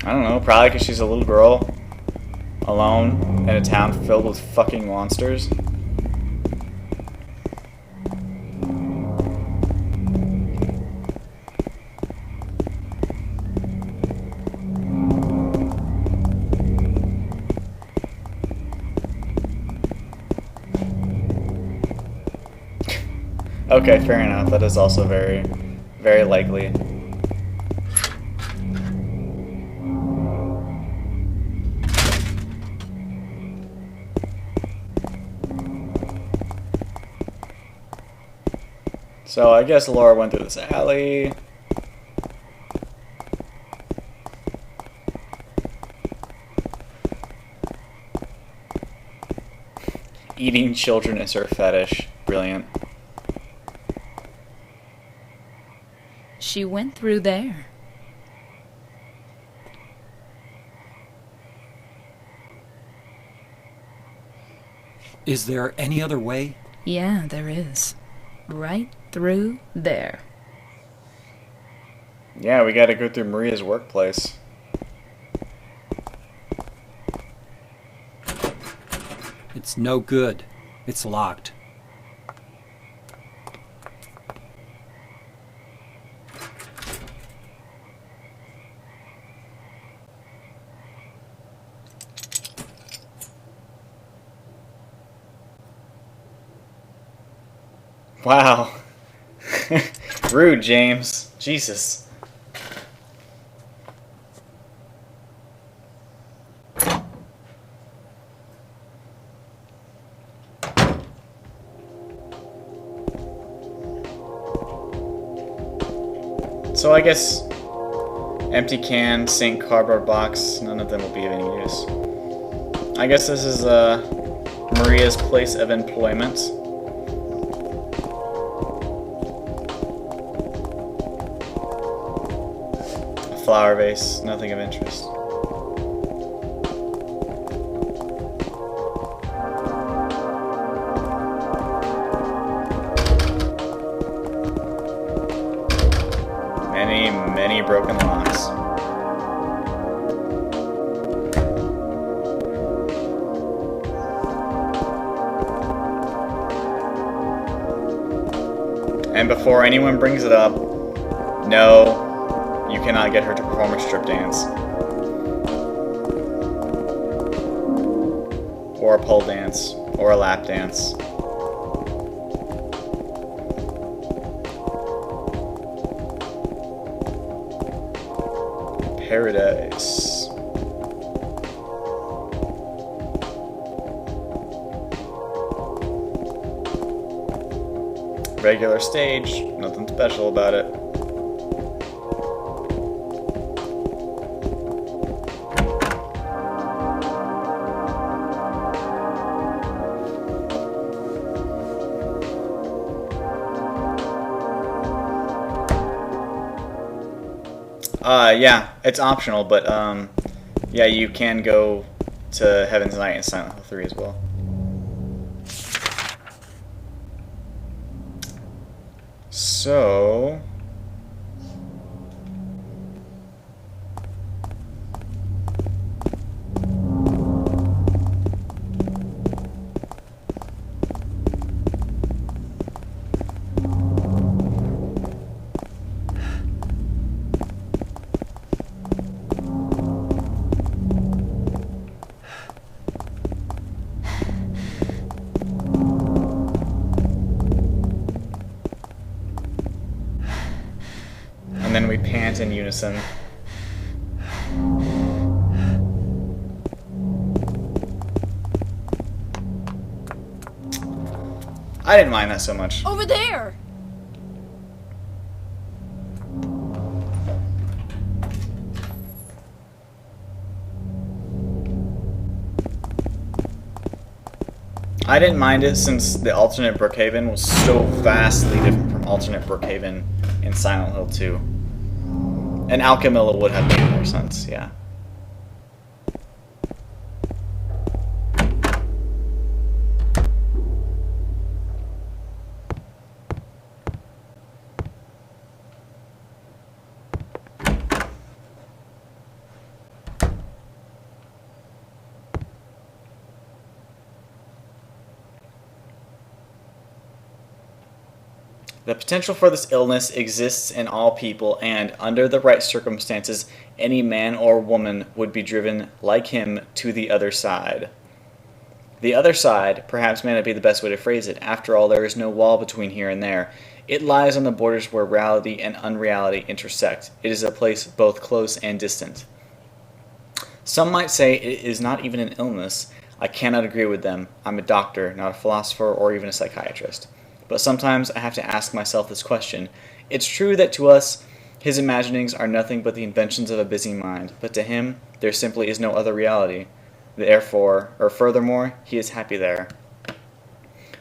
I don't know, probably because she's a little girl. Alone in a town filled with fucking monsters. Okay, fair enough. That is also very, very likely. So I guess Laura went through this alley. Eating children is her fetish. Brilliant. She went through there. Is there any other way? Yeah, there is. Right through there. Yeah, we gotta go through Maria's workplace. It's no good. It's locked. Wow. Rude, James. Jesus. So I guess Empty can, sink, cardboard box. None of them will be of any use. I guess this is Maria's place of employment. A flower vase, nothing of interest. Many broken locks. And before anyone brings it up, no, you cannot get her to perform a strip dance. Or a pole dance. Or a lap dance. Paradise. Regular stage, nothing special about it. Yeah, it's optional, but yeah, you can go to Heaven's Night in Silent Hill 3 as well. So and then we pant in unison. I didn't mind that so much. Over there! I didn't mind it since the alternate Brookhaven was so vastly different from alternate Brookhaven in Silent Hill 2. And Alchemilla would have made more sense, yeah. The potential for this illness exists in all people, and under the right circumstances, any man or woman would be driven, like him, to the other side. The other side, perhaps may not be the best way to phrase it. After all, there is no wall between here and there. It lies on the borders where reality and unreality intersect. It is a place both close and distant. Some might say it is not even an illness. I cannot agree with them. I'm a doctor, not a philosopher or even a psychiatrist. But sometimes I have to ask myself this question. It's true that to us, his imaginings are nothing but the inventions of a busy mind, but to him, there simply is no other reality. Therefore, or furthermore, he is happy there.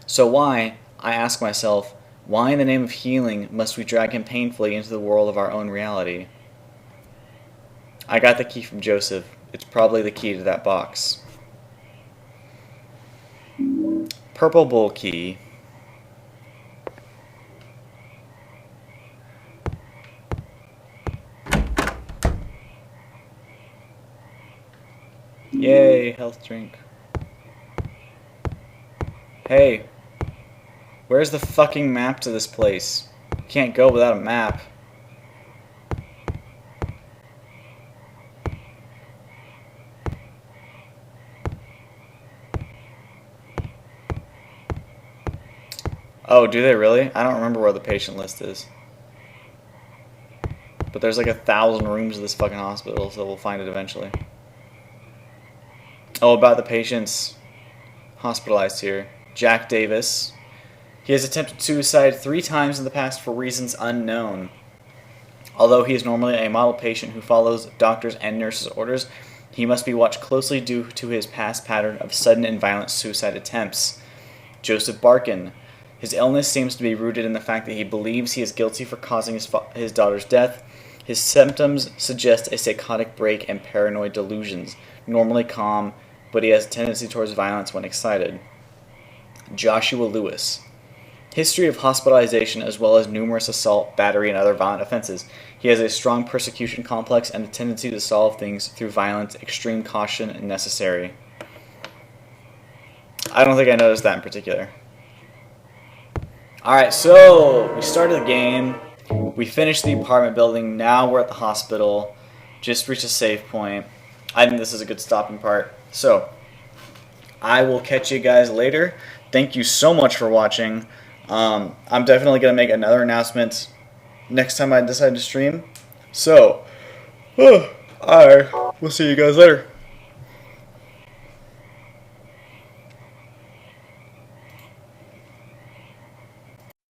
So why, I ask myself, why in the name of healing must we drag him painfully into the world of our own reality? I got the key from Joseph. It's probably the key to that box. Purple Bull Key. Yay, health drink. Hey, where's the fucking map to this place? Can't go without a map. Oh, do they really? I don't remember where the patient list is. But there's like 1,000 rooms of this fucking hospital, so we'll find it eventually. Oh, about the patients hospitalized here. Jack Davis. He has attempted suicide 3 times in the past for reasons unknown. Although he is normally a model patient who follows doctors' and nurses' orders, he must be watched closely due to his past pattern of sudden and violent suicide attempts. Joseph Barkin. His illness seems to be rooted in the fact that he believes he is guilty for causing his daughter's death. His symptoms suggest a psychotic break and paranoid delusions. Normally calm, but he has a tendency towards violence when excited. Joshua Lewis. History of hospitalization as well as numerous assault, battery, and other violent offenses. He has a strong persecution complex and a tendency to solve things through violence, extreme caution, and necessary. I don't think I noticed that in particular. Alright, so we started the game. We finished the apartment building. Now we're at the hospital. Just reached a save point. I think this is a good stopping part. So, I will catch you guys later. Thank you so much for watching. I'm definitely going to make another announcement next time I decide to stream. So, alright, we'll see you guys later.